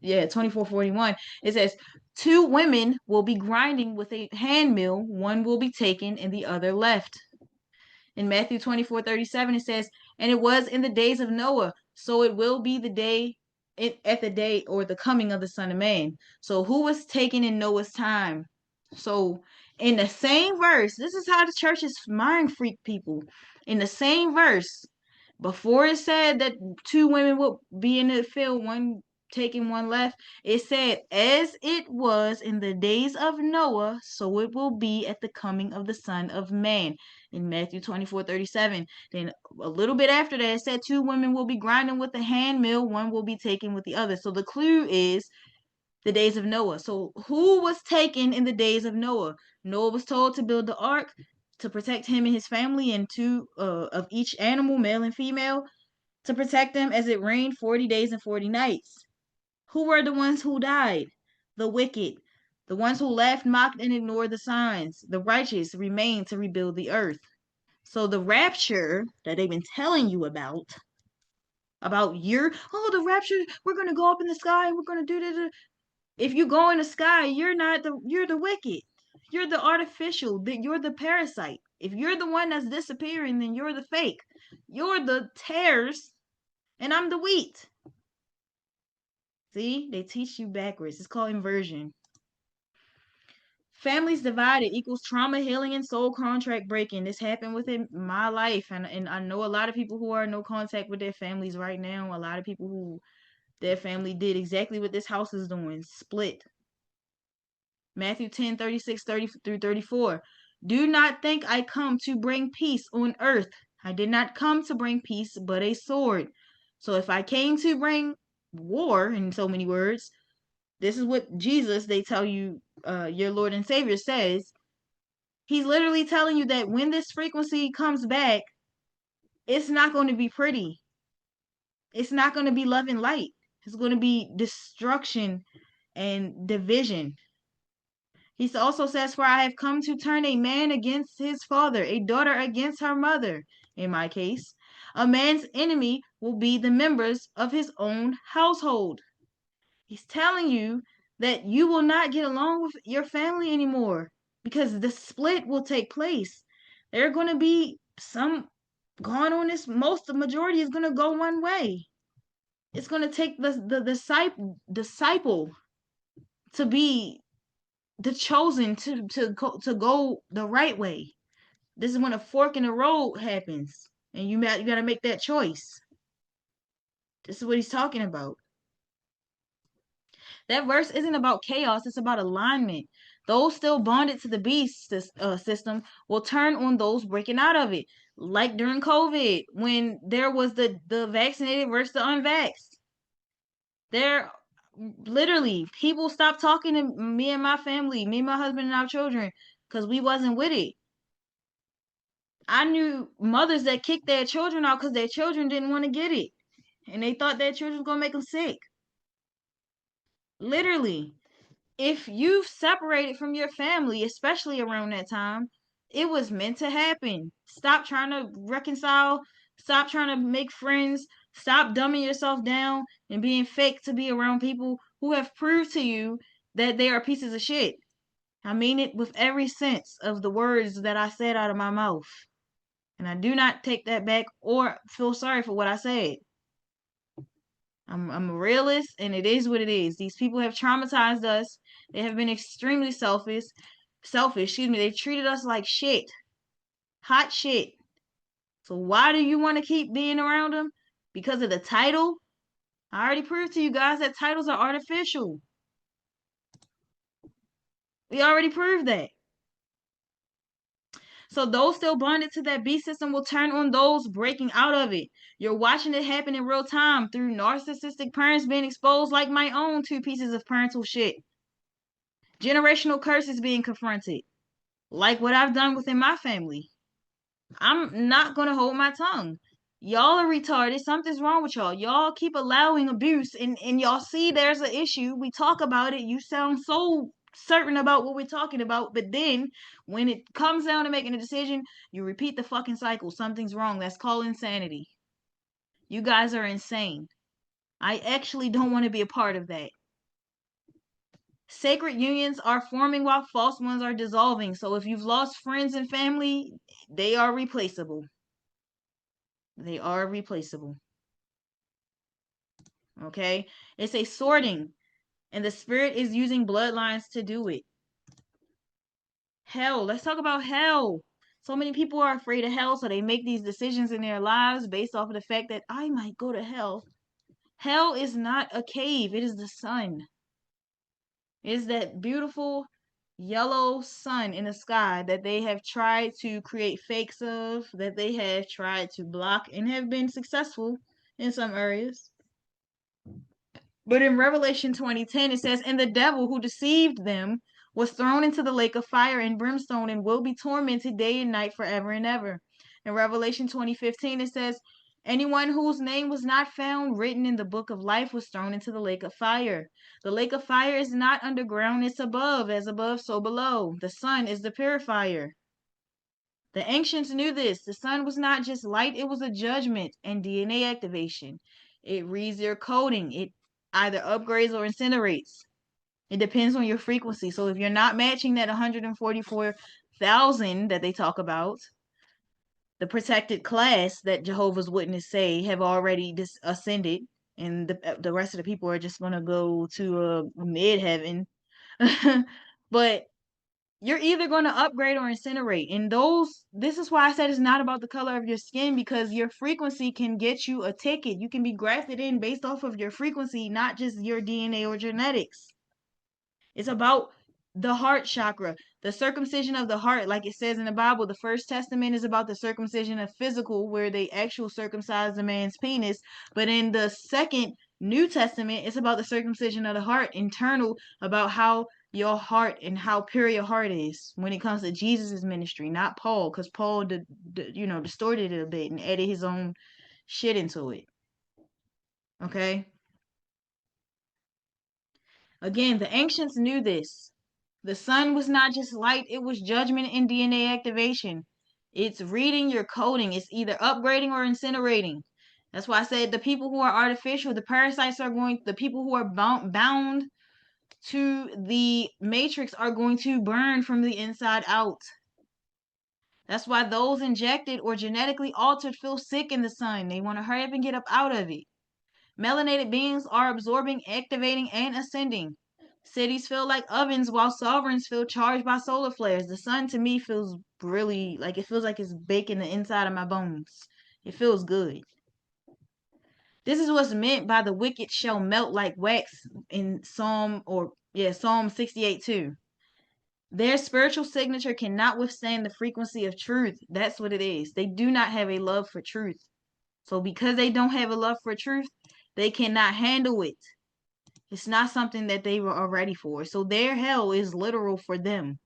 24:41, it says, 2 women will be grinding with a hand mill, one will be taken and the other left. In Matthew 24:37, it says, and it was in the days of Noah, so it will be at the day or the coming of the Son of Man. So who was taken in Noah's time? So in the same verse, this is how the churches mind freak people. In the same verse, before it said that 2 women would be in the field, one taking, one left, it said, as it was in the days of Noah, so it will be at the coming of the Son of Man. In Matthew 24:37. Then a little bit after that, it said 2 women will be grinding with the hand mill, one will be taken with the other. So the clue is the days of Noah. So who was taken in the days of Noah? Noah was told to build the ark to protect him and his family, and 2 of each animal, male and female, to protect them as it rained 40 days and 40 nights. Who were the ones who died? The wicked. The ones who laughed, mocked, and ignored the signs. The righteous remained to rebuild the earth. So the rapture that they've been telling you about the rapture, we're going to go up in the sky and we're going to do this. If you go in the sky, you're the wicked. You're the artificial. You're the parasite. If you're the one that's disappearing, then you're the fake. You're the tares and I'm the wheat. See, they teach you backwards. It's called inversion. Families divided equals trauma healing and soul contract breaking. This happened within my life, and I know a lot of people who are in no contact with their families right now. A lot of people who their family did exactly what this house is doing, split. Matthew 10:36-30-34. Do not think I come to bring peace on earth. I did not come to bring peace, but a sword. So if I came to bring war, in so many words, this is what Jesus, they tell you, your Lord and Savior says. He's literally telling you that when this frequency comes back, it's not going to be pretty. It's not going to be love and light. It's going to be destruction and division. He also says, for I have come to turn a man against his father, a daughter against her mother. In my case, a man's enemy will be the members of his own household. He's telling you that you will not get along with your family anymore because the split will take place. There are going to be some gone on this. The majority is going to go one way. It's going to take the disciple to be the chosen to go the right way. This is when a fork in the road happens, and you got to make that choice. This is what he's talking about. That verse isn't about chaos, it's about alignment. Those still bonded to the beast system will turn on those breaking out of it. Like during COVID, when there was the vaccinated versus the unvaxxed. There, literally, people stopped talking to me and my family, me, my husband, and our children, because we wasn't with it. I knew mothers that kicked their children out because their children didn't want to get it. And they thought their children was going to make them sick. Literally. If you've separated from your family, especially around that time, it was meant to happen. Stop trying to reconcile. Stop trying to make friends. Stop dumbing yourself down and being fake to be around people who have proved to you that they are pieces of shit. I mean it with every sense of the words that I said out of my mouth. And I do not take that back or feel sorry for what I said. I'm a realist, and it is what it is. These people have traumatized us. They have been extremely selfish. They treated us like shit. Hot shit. So why do you want to keep being around them? Because of the title? I already proved to you guys that titles are artificial. We already proved that. So those still bonded to that beast system will turn on those breaking out of it. You're watching it happen in real time through narcissistic parents being exposed, like my own 2 pieces of parental shit. Generational curses being confronted, like what I've done within my family. I'm not going to hold my tongue. Y'all are retarded. Something's wrong with y'all. Y'all keep allowing abuse, and y'all see there's an issue. We talk about it. You sound so certain about what we're talking about, but then when it comes down to making a decision, you repeat the fucking cycle. Something's wrong. That's called insanity. You guys are insane. I actually don't want to be a part of that. Sacred unions are forming while false ones are dissolving. So if you've lost friends and family, they are replaceable. They are replaceable. Okay? It's a sorting, and the spirit is using bloodlines to do it. Hell. Let's talk about hell. So many people are afraid of hell, so they make these decisions in their lives based off of the fact that I might go to hell. Hell is not a cave, it is the sun. It is that beautiful yellow sun in the sky that they have tried to create fakes of, that they have tried to block and have been successful in some areas. But in Revelation 20:10, it says, and the devil who deceived them was thrown into the lake of fire and brimstone and will be tormented day and night forever and ever. In Revelation 20:15, it says, anyone whose name was not found written in the book of life was thrown into the lake of fire. The lake of fire is not underground, it's above, as above, so below. The sun is the purifier. The ancients knew this. The sun was not just light, it was a judgment and DNA activation. It reads your coding. It either upgrades or incinerates. It depends on your frequency. So if you're not matching that 144,000 that they talk about, the protected class that Jehovah's Witnesses say have already ascended, and the rest of the people are just going to go to mid heaven. But you're either going to upgrade or incinerate. And this is why I said it's not about the color of your skin, because your frequency can get you a ticket. You can be grafted in based off of your frequency, not just your DNA or genetics. It's about the heart chakra, the circumcision of the heart. Like it says in the Bible, the First Testament is about the circumcision of physical, where they actual circumcise a man's penis. But in the second New Testament, it's about the circumcision of the heart, internal, about how your heart and how pure your heart is when it comes to Jesus' ministry, not Paul, because Paul distorted it a bit and added his own shit into it. Okay? Again, the ancients knew this. The sun was not just light, it was judgment and DNA activation. It's reading your coding. It's either upgrading or incinerating. That's why I said the people who are artificial, the parasites the people who are bound to the matrix are going to burn from the inside out. That's why those injected or genetically altered feel sick in the sun. They want to hurry up and get up out of it. Melanated beings are absorbing, activating, and ascending. Cities feel like ovens while sovereigns feel charged by solar flares. The sun to me feels really like it feels like it's baking the inside of my bones. It feels good. This is what's meant by the wicked shall melt like wax in Psalm 68:2. Their spiritual signature cannot withstand the frequency of truth. That's what it is. They do not have a love for truth. So because they don't have a love for truth, they cannot handle it. It's not something that they are ready for. So their hell is literal for them.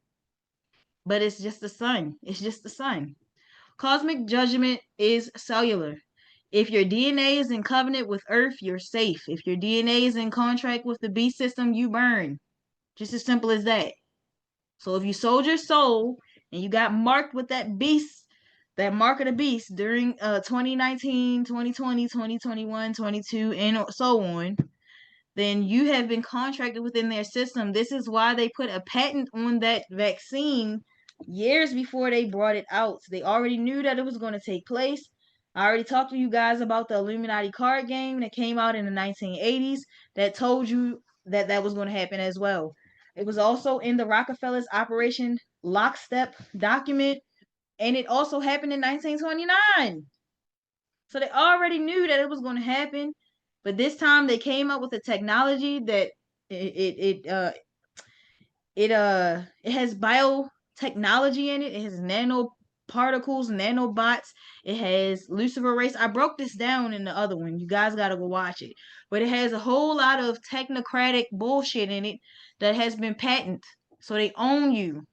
But it's just the sun. It's just the sun. Cosmic judgment is cellular. If your DNA is in covenant with Earth, you're safe. If your DNA is in contract with the beast system, you burn. Just as simple as that. So if you sold your soul and you got marked with that beast, that mark of the beast during 2019, 2020, 2021, 22, and so on, then you have been contracted within their system. This is why they put a patent on that vaccine years before they brought it out. They already knew that it was going to take place. I already talked to you guys about the Illuminati card game that came out in the 1980s that told you that that was going to happen as well. It was also in the Rockefellers Operation Lockstep document, and it also happened in 1929. So they already knew that it was going to happen. But this time they came up with a technology that it has biotechnology in it. It has nanoparticles, nanobots. It has luciferase. I broke this down in the other one. You guys gotta go watch it. But it has a whole lot of technocratic bullshit in it that has been patented. So they own you.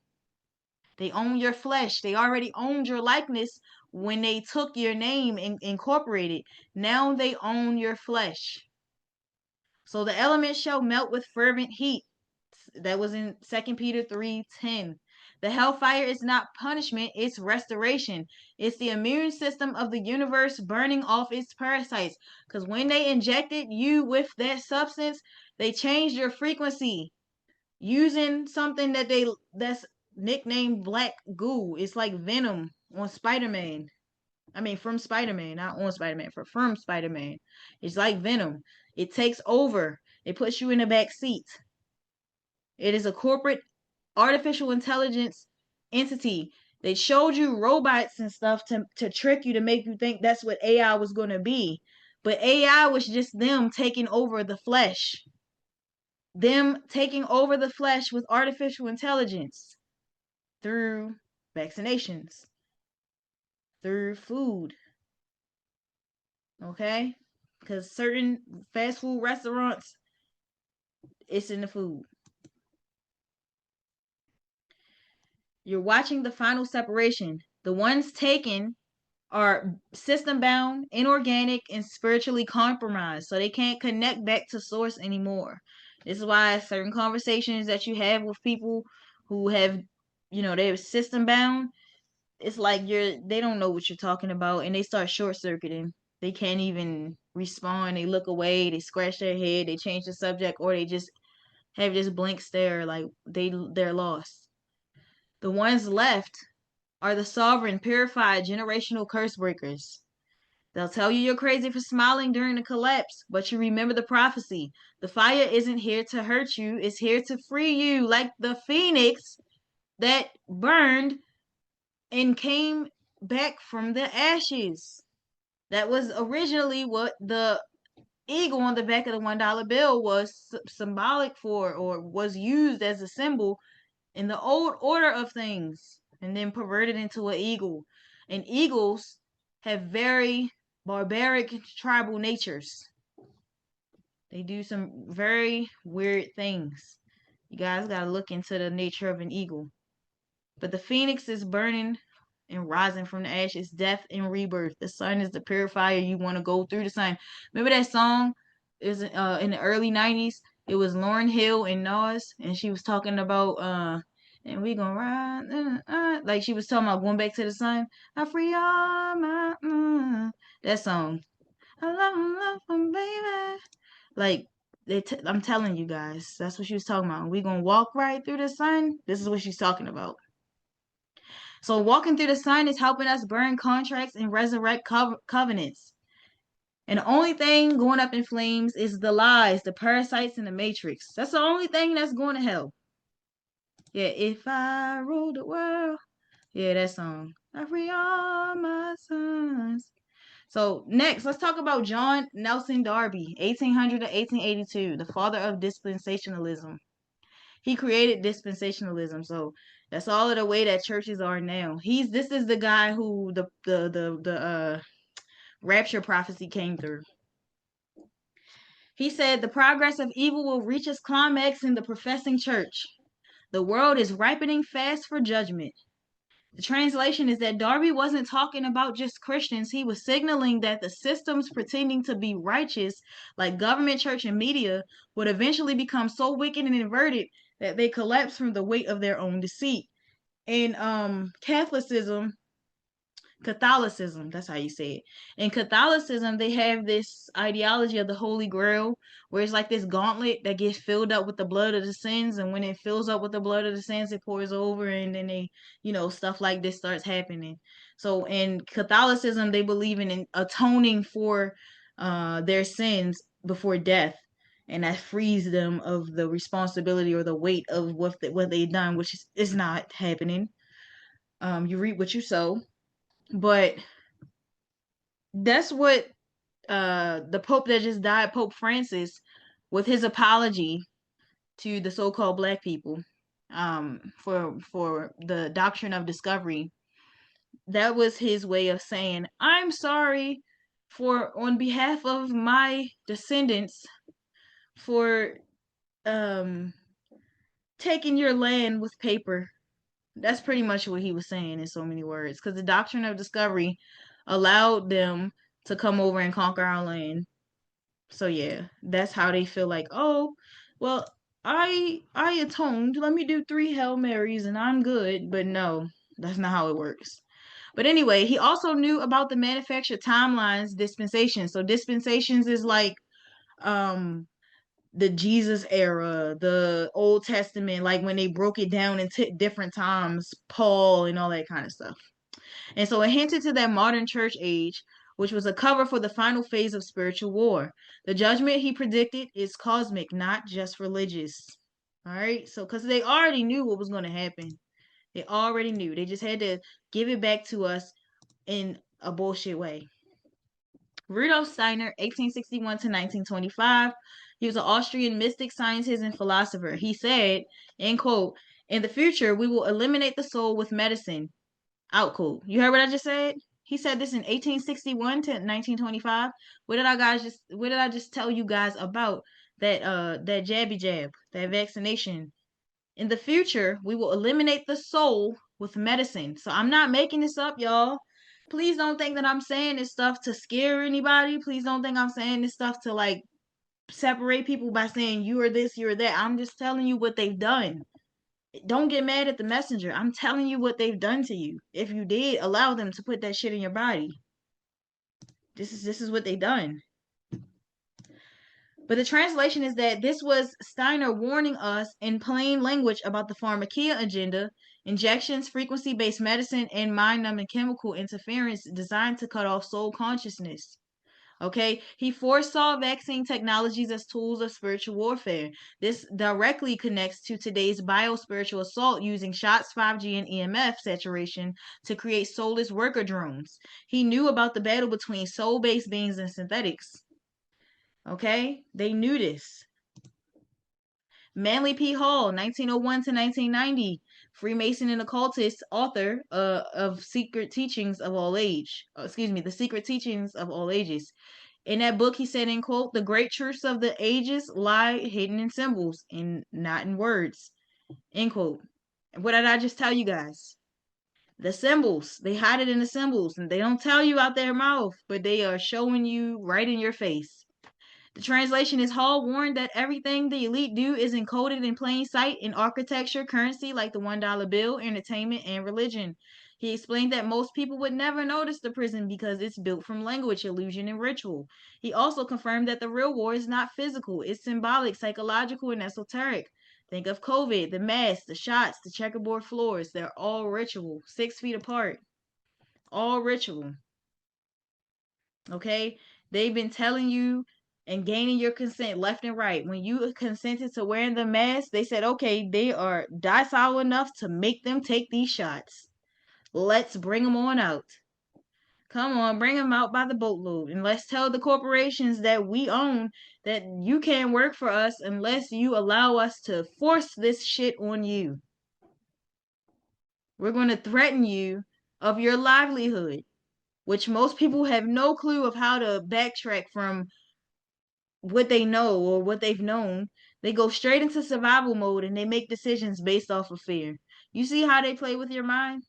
They own your flesh. They already owned your likeness when they took your name and incorporated. Now they own your flesh. So the elements shall melt with fervent heat. That was in 2 Peter 3:10. The hellfire is not punishment, it's restoration. It's the immune system of the universe burning off its parasites. Because when they injected you with that substance, they changed your frequency using something that's nicknamed black goo. It's like venom on Spider-Man. I mean, from Spider-Man, not on Spider-Man, from Spider-Man. It's like venom. It takes over. It puts you in the back seat. It is a corporate artificial intelligence entity. They showed you robots and stuff to trick you, to make you think that's what AI was going to be. But AI was just them taking over the flesh. Them taking over the flesh with artificial intelligence through vaccinations, through food. Okay? Because certain fast food restaurants, it's in the food. You're watching the final separation. The ones taken are system bound, inorganic, and spiritually compromised. So they can't connect back to source anymore. This is why certain conversations that you have with people who have, they're system bound, it's like they don't know what you're talking about, and they start short circuiting. They can't even respond. They look away, they scratch their head, they change the subject, or they just have this blank stare like they're lost. The ones left are the sovereign, purified, generational curse breakers. They'll tell you you're crazy for smiling during the collapse, but you remember the prophecy. The fire isn't here to hurt you, it's here to free you, like the phoenix that burned and came back from the ashes. That was originally what the eagle on the back of the $1 bill was symbolic for, or was used as a symbol in the old order of things, and then perverted into an eagle. And eagles have very barbaric tribal natures. They do some very weird things. You guys gotta look into the nature of an eagle. But the phoenix is burning and rising from the ashes, death and rebirth. The sun is the purifier. You want to go through the sun. Remember that song? Is in the early 90s. It was Lauryn Hill and Nas, and she was talking about and we gonna ride like she was talking about going back to the sun. I free all my that song. I love baby. Like I'm telling you guys, that's what she was talking about. We gonna walk right through the sun. This is what she's talking about. So walking through the sun is helping us burn contracts and resurrect covenants. And the only thing going up in flames is the lies, the parasites, and the matrix. That's the only thing that's going to hell. Yeah, if I rule the world. Yeah, that song. I free all my sons. So next, let's talk about John Nelson Darby, 1800 to 1882, the father of dispensationalism. He created dispensationalism. So that's all of the way that churches are now. This is the guy who the rapture prophecy came through. He said the progress of evil will reach its climax in the professing church. The world is ripening fast for judgment. The translation is that Darby wasn't talking about just Christians. He was signaling that the systems pretending to be righteous, like government, church, and media, would eventually become so wicked and inverted that they collapse from the weight of their own deceit. In Catholicism, that's how you say it. In Catholicism, they have this ideology of the Holy Grail, where it's like this gauntlet that gets filled up with the blood of the sins, and when it fills up with the blood of the sins, it pours over, and then stuff like this starts happening. So in Catholicism, they believe in atoning for their sins before death, and that frees them of the responsibility or the weight of what they've done, which is not happening. You reap what you sow. But that's what the Pope that just died, Pope Francis, with his apology to the so-called Black people for the doctrine of discovery. That was his way of saying, I'm sorry on behalf of my descendants for taking your land with paper. That's pretty much what he was saying in so many words, because the doctrine of discovery allowed them to come over and conquer our land. So yeah, that's how they feel like, oh, well, I atoned. Let me do 3 Hail Marys and I'm good. But no, that's not how it works. But anyway, he also knew about the manufactured timelines dispensations. So dispensations is like the Jesus era, the Old Testament, like when they broke it down into different times, Paul and all that kind of stuff. And so it hinted to that modern church age, which was a cover for the final phase of spiritual war. The judgment he predicted is cosmic, not just religious. All right. So, because they already knew what was going to happen, they already knew. They just had to give it back to us in a bullshit way. Rudolf Steiner, 1861 to 1925. He was an Austrian mystic, scientist, and philosopher. He said, end quote, in the future, we will eliminate the soul with medicine. Out quote. You heard what I just said? He said this in 1861 to 1925. What did I just tell you guys about that jabby jab, that vaccination? In the future, we will eliminate the soul with medicine. So I'm not making this up, y'all. Please don't think that I'm saying this stuff to scare anybody. Please don't think I'm saying this stuff to like separate people by saying you are this, you are that. I'm just telling you what they've done. Don't get mad at the messenger. I'm telling you what they've done to you. If you did allow them to put that shit in your body, this is what they done. But the translation is that this was Steiner warning us in plain language about the pharmakia agenda, injections, frequency-based medicine, and mind-numbing chemical interference designed to cut off soul consciousness. Okay, he foresaw vaccine technologies as tools of spiritual warfare. This directly connects to today's biospiritual assault using shots, 5G, and EMF saturation to create soulless worker drones. He knew about the battle between soul-based beings and synthetics. Okay, they knew this. Manly P. Hall, 1901 to 1990, Freemason and occultist, author of Secret Teachings of All Age. The Secret Teachings of All Ages. In that book, he said, in quote, the great truths of the ages lie hidden in symbols and not in words, end quote. And what did I just tell you guys? The symbols, they hide it in the symbols, and they don't tell you out their mouth, but they are showing you right in your face. The translation is Hall warned that everything the elite do is encoded in plain sight in architecture, currency like the $1 bill, entertainment, and religion. He explained that most people would never notice the prison because it's built from language, illusion, and ritual. He also confirmed that the real war is not physical, it's symbolic, psychological, and esoteric. Think of COVID, the masks, the shots, the checkerboard floors. They're all ritual, 6 feet apart. All ritual. Okay? They've been telling you and gaining your consent left and right. When you consented to wearing the mask, they said, okay, they are docile enough to make them take these shots. Let's bring them on out. Come on, bring them out by the boatload. And let's tell the corporations that we own that you can't work for us unless you allow us to force this shit on you. We're going to threaten you of your livelihood, which most people have no clue of how to backtrack from what they know or what they've known. They go straight into survival mode and they make decisions based off of fear. You see how they play with your mind?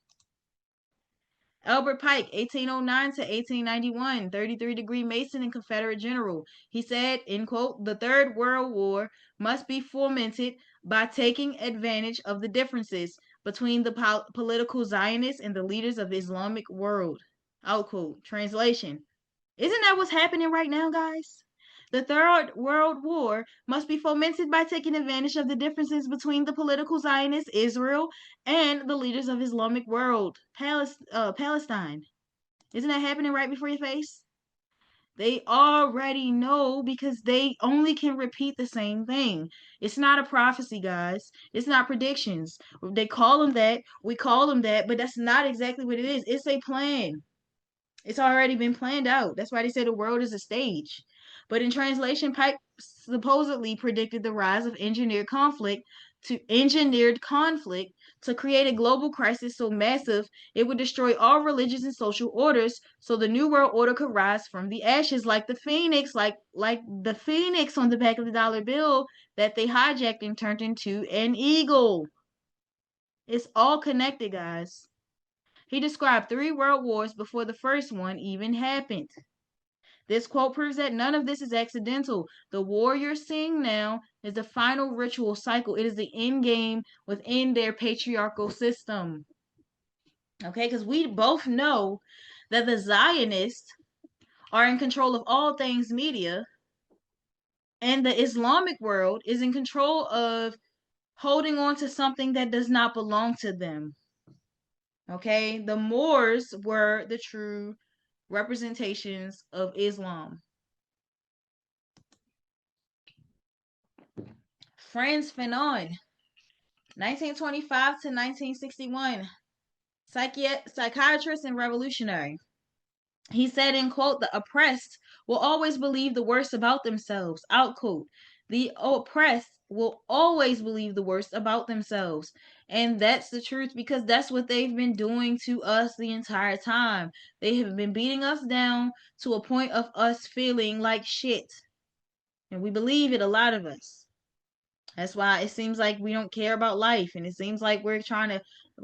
Albert Pike, 1809 to 1891, 33-degree Mason and Confederate general. He said, in quote, the Third World War must be fomented by taking advantage of the differences between the political Zionists and the leaders of the Islamic world. Out quote. Translation. Isn't that what's happening right now, guys? The Third World War must be fomented by taking advantage of the differences between the political Zionists, Israel, and the leaders of Islamic world, Palestine. Isn't that happening right before your face? They already know because they only can repeat the same thing. It's not a prophecy, guys. It's not predictions. They call them that. We call them that, but that's not exactly what it is. It's a plan. It's already been planned out. That's why they say the world is a stage. But in translation, Pike supposedly predicted the rise of engineered conflict to create a global crisis so massive it would destroy all religious and social orders so the new world order could rise from the ashes like the phoenix, like the phoenix on the back of the dollar bill that they hijacked and turned into an eagle. It's all connected, guys. He described 3 world wars before the first one even happened. This quote proves that none of this is accidental. The war you're seeing now is the final ritual cycle. It is the end game within their patriarchal system. Okay, because we both know that the Zionists are in control of all things media, and the Islamic world is in control of holding on to something that does not belong to them. Okay, the Moors were the true representations of Islam. Frantz Fanon, 1925 to 1961, psychiatrist and revolutionary. He said, in quote, the oppressed will always believe the worst about themselves, out quote. The oppressed will always believe the worst about themselves. And that's the truth, because that's what they've been doing to us the entire time. They have been beating us down to a point of us feeling like shit. And we believe it, a lot of us. That's why it seems like we don't care about life, and it seems like we're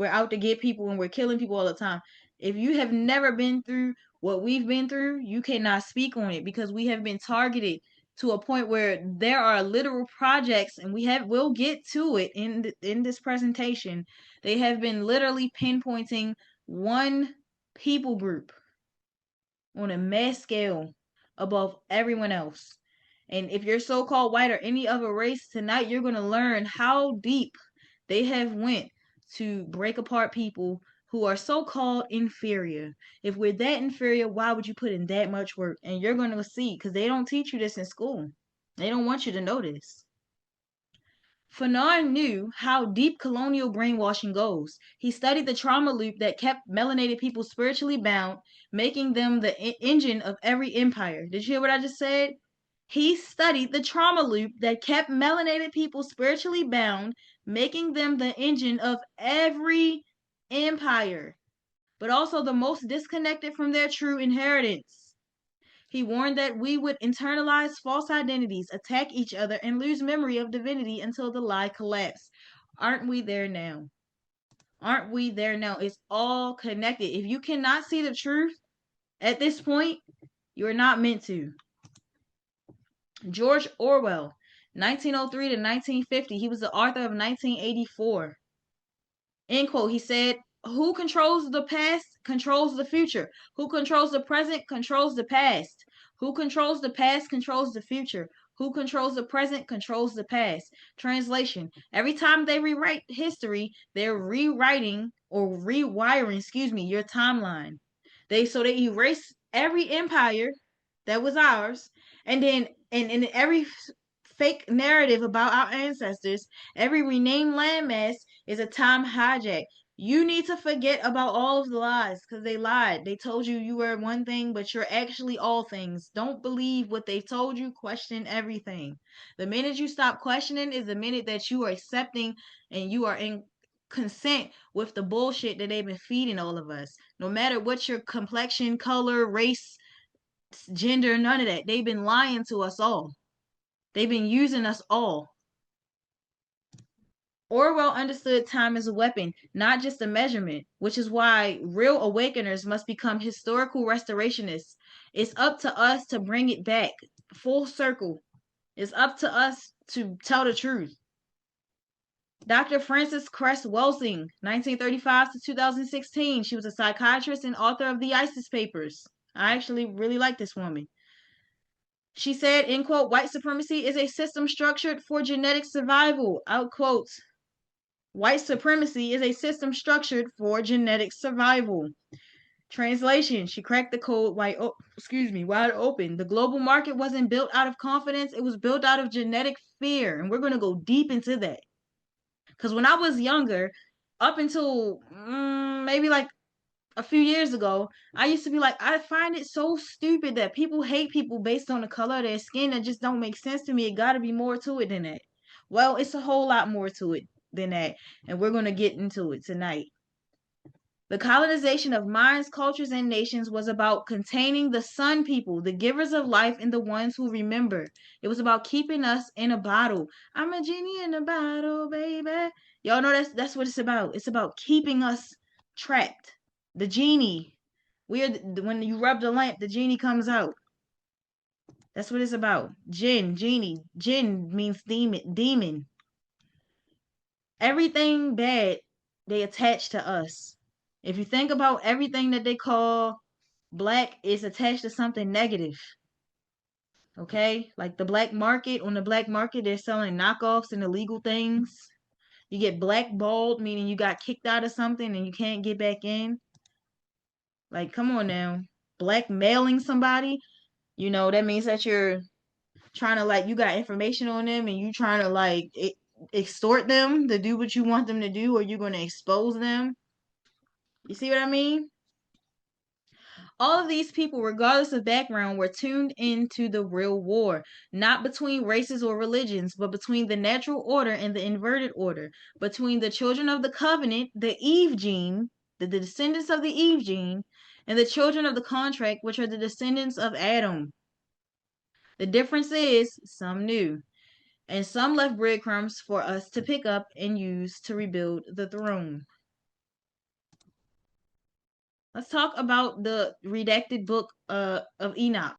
out to get people and we're killing people all the time. If you have never been through what we've been through, you cannot speak on it, because we have been targeted to a point where there are literal projects, and we'll get to it in this presentation. They have been literally pinpointing one people group on a mass scale above everyone else. And if you're so-called white or any other race, tonight you're going to learn how deep they have went to break apart people who are so-called inferior. If we're that inferior, why would you put in that much work? And you're going to see, because they don't teach you this in school. They don't want you to know this. Fanon knew how deep colonial brainwashing goes. He studied the trauma loop that kept melanated people spiritually bound, making them the engine of every empire. Did you hear what I just said? He studied the trauma loop that kept melanated people spiritually bound, making them the engine of every empire, but also the most disconnected from their true inheritance. He warned that we would internalize false identities, attack each other, and lose memory of divinity until the lie collapsed. Aren't we there now? Aren't we there now? It's all connected. If you cannot see the truth at this point, you're not meant to. George Orwell, 1903 to 1950. He was the author of 1984. End quote. He said, who controls the past controls the future. Who controls the present controls the past. Who controls the past controls the future. Who controls the present controls the past. Translation. Every time they rewrite history, they're rewriting or rewiring, your timeline. They erase every empire that was ours, and then in every fake narrative about our ancestors, every renamed landmass is a time hijack. You need to forget about all of the lies, because they lied. They told you you were one thing, but you're actually all things. Don't believe what they told you. Question everything. The minute you stop questioning is the minute that you are accepting and you are in consent with the bullshit that they've been feeding all of us. No matter what your complexion, color, race, gender, none of that. They've been lying to us all. They've been using us all. Orwell understood time as a weapon, not just a measurement, which is why real awakeners must become historical restorationists. It's up to us to bring it back full circle. It's up to us to tell the truth. Dr. Frances Cress Welsing, 1935 to 2016. She was a psychiatrist and author of the ISIS Papers. I actually really like this woman. She said, in quote, white supremacy is a system structured for genetic survival, out quote. White supremacy is a system structured for genetic survival. Translation, she cracked the code wide open. The global market wasn't built out of confidence, it was built out of genetic fear. And we're going to go deep into that. Because when I was younger, up until maybe like a few years ago, I used to be like, I find it so stupid that people hate people based on the color of their skin. That just don't make sense to me. It got to be more to it than that. Well, it's a whole lot more to it than that, and we're going to get into it tonight. The colonization of minds, cultures, and nations was about containing the sun people, the givers of life, and the ones who remember. It was about keeping us in a bottle. I'm a genie in a bottle, baby. Y'all know that's what it's about. It's about keeping us trapped. The genie. When you rub the lamp, the genie comes out. That's what it's about. Jinn, genie. Jinn means demon. Everything bad they attach to us. If you think about everything that they call black is attached to something negative. Okay? Like the black market, on the black market, they're selling knockoffs and illegal things. You get blackballed, meaning you got kicked out of something and you can't get back in. Like, come on now. Blackmailing somebody, that means that you're trying to, like, you got information on them and you trying to, like, extort them to do what you want them to do, or you're going to expose them. You see what I mean? All of these people, regardless of background, were tuned into the real war, not between races or religions, but between the natural order and the inverted order, between the children of the covenant, the Eve gene, the descendants of the Eve gene, and the children of the contract, which are the descendants of Adam. The difference is some knew, and some left breadcrumbs for us to pick up and use to rebuild the throne. Let's talk about the redacted book of Enoch.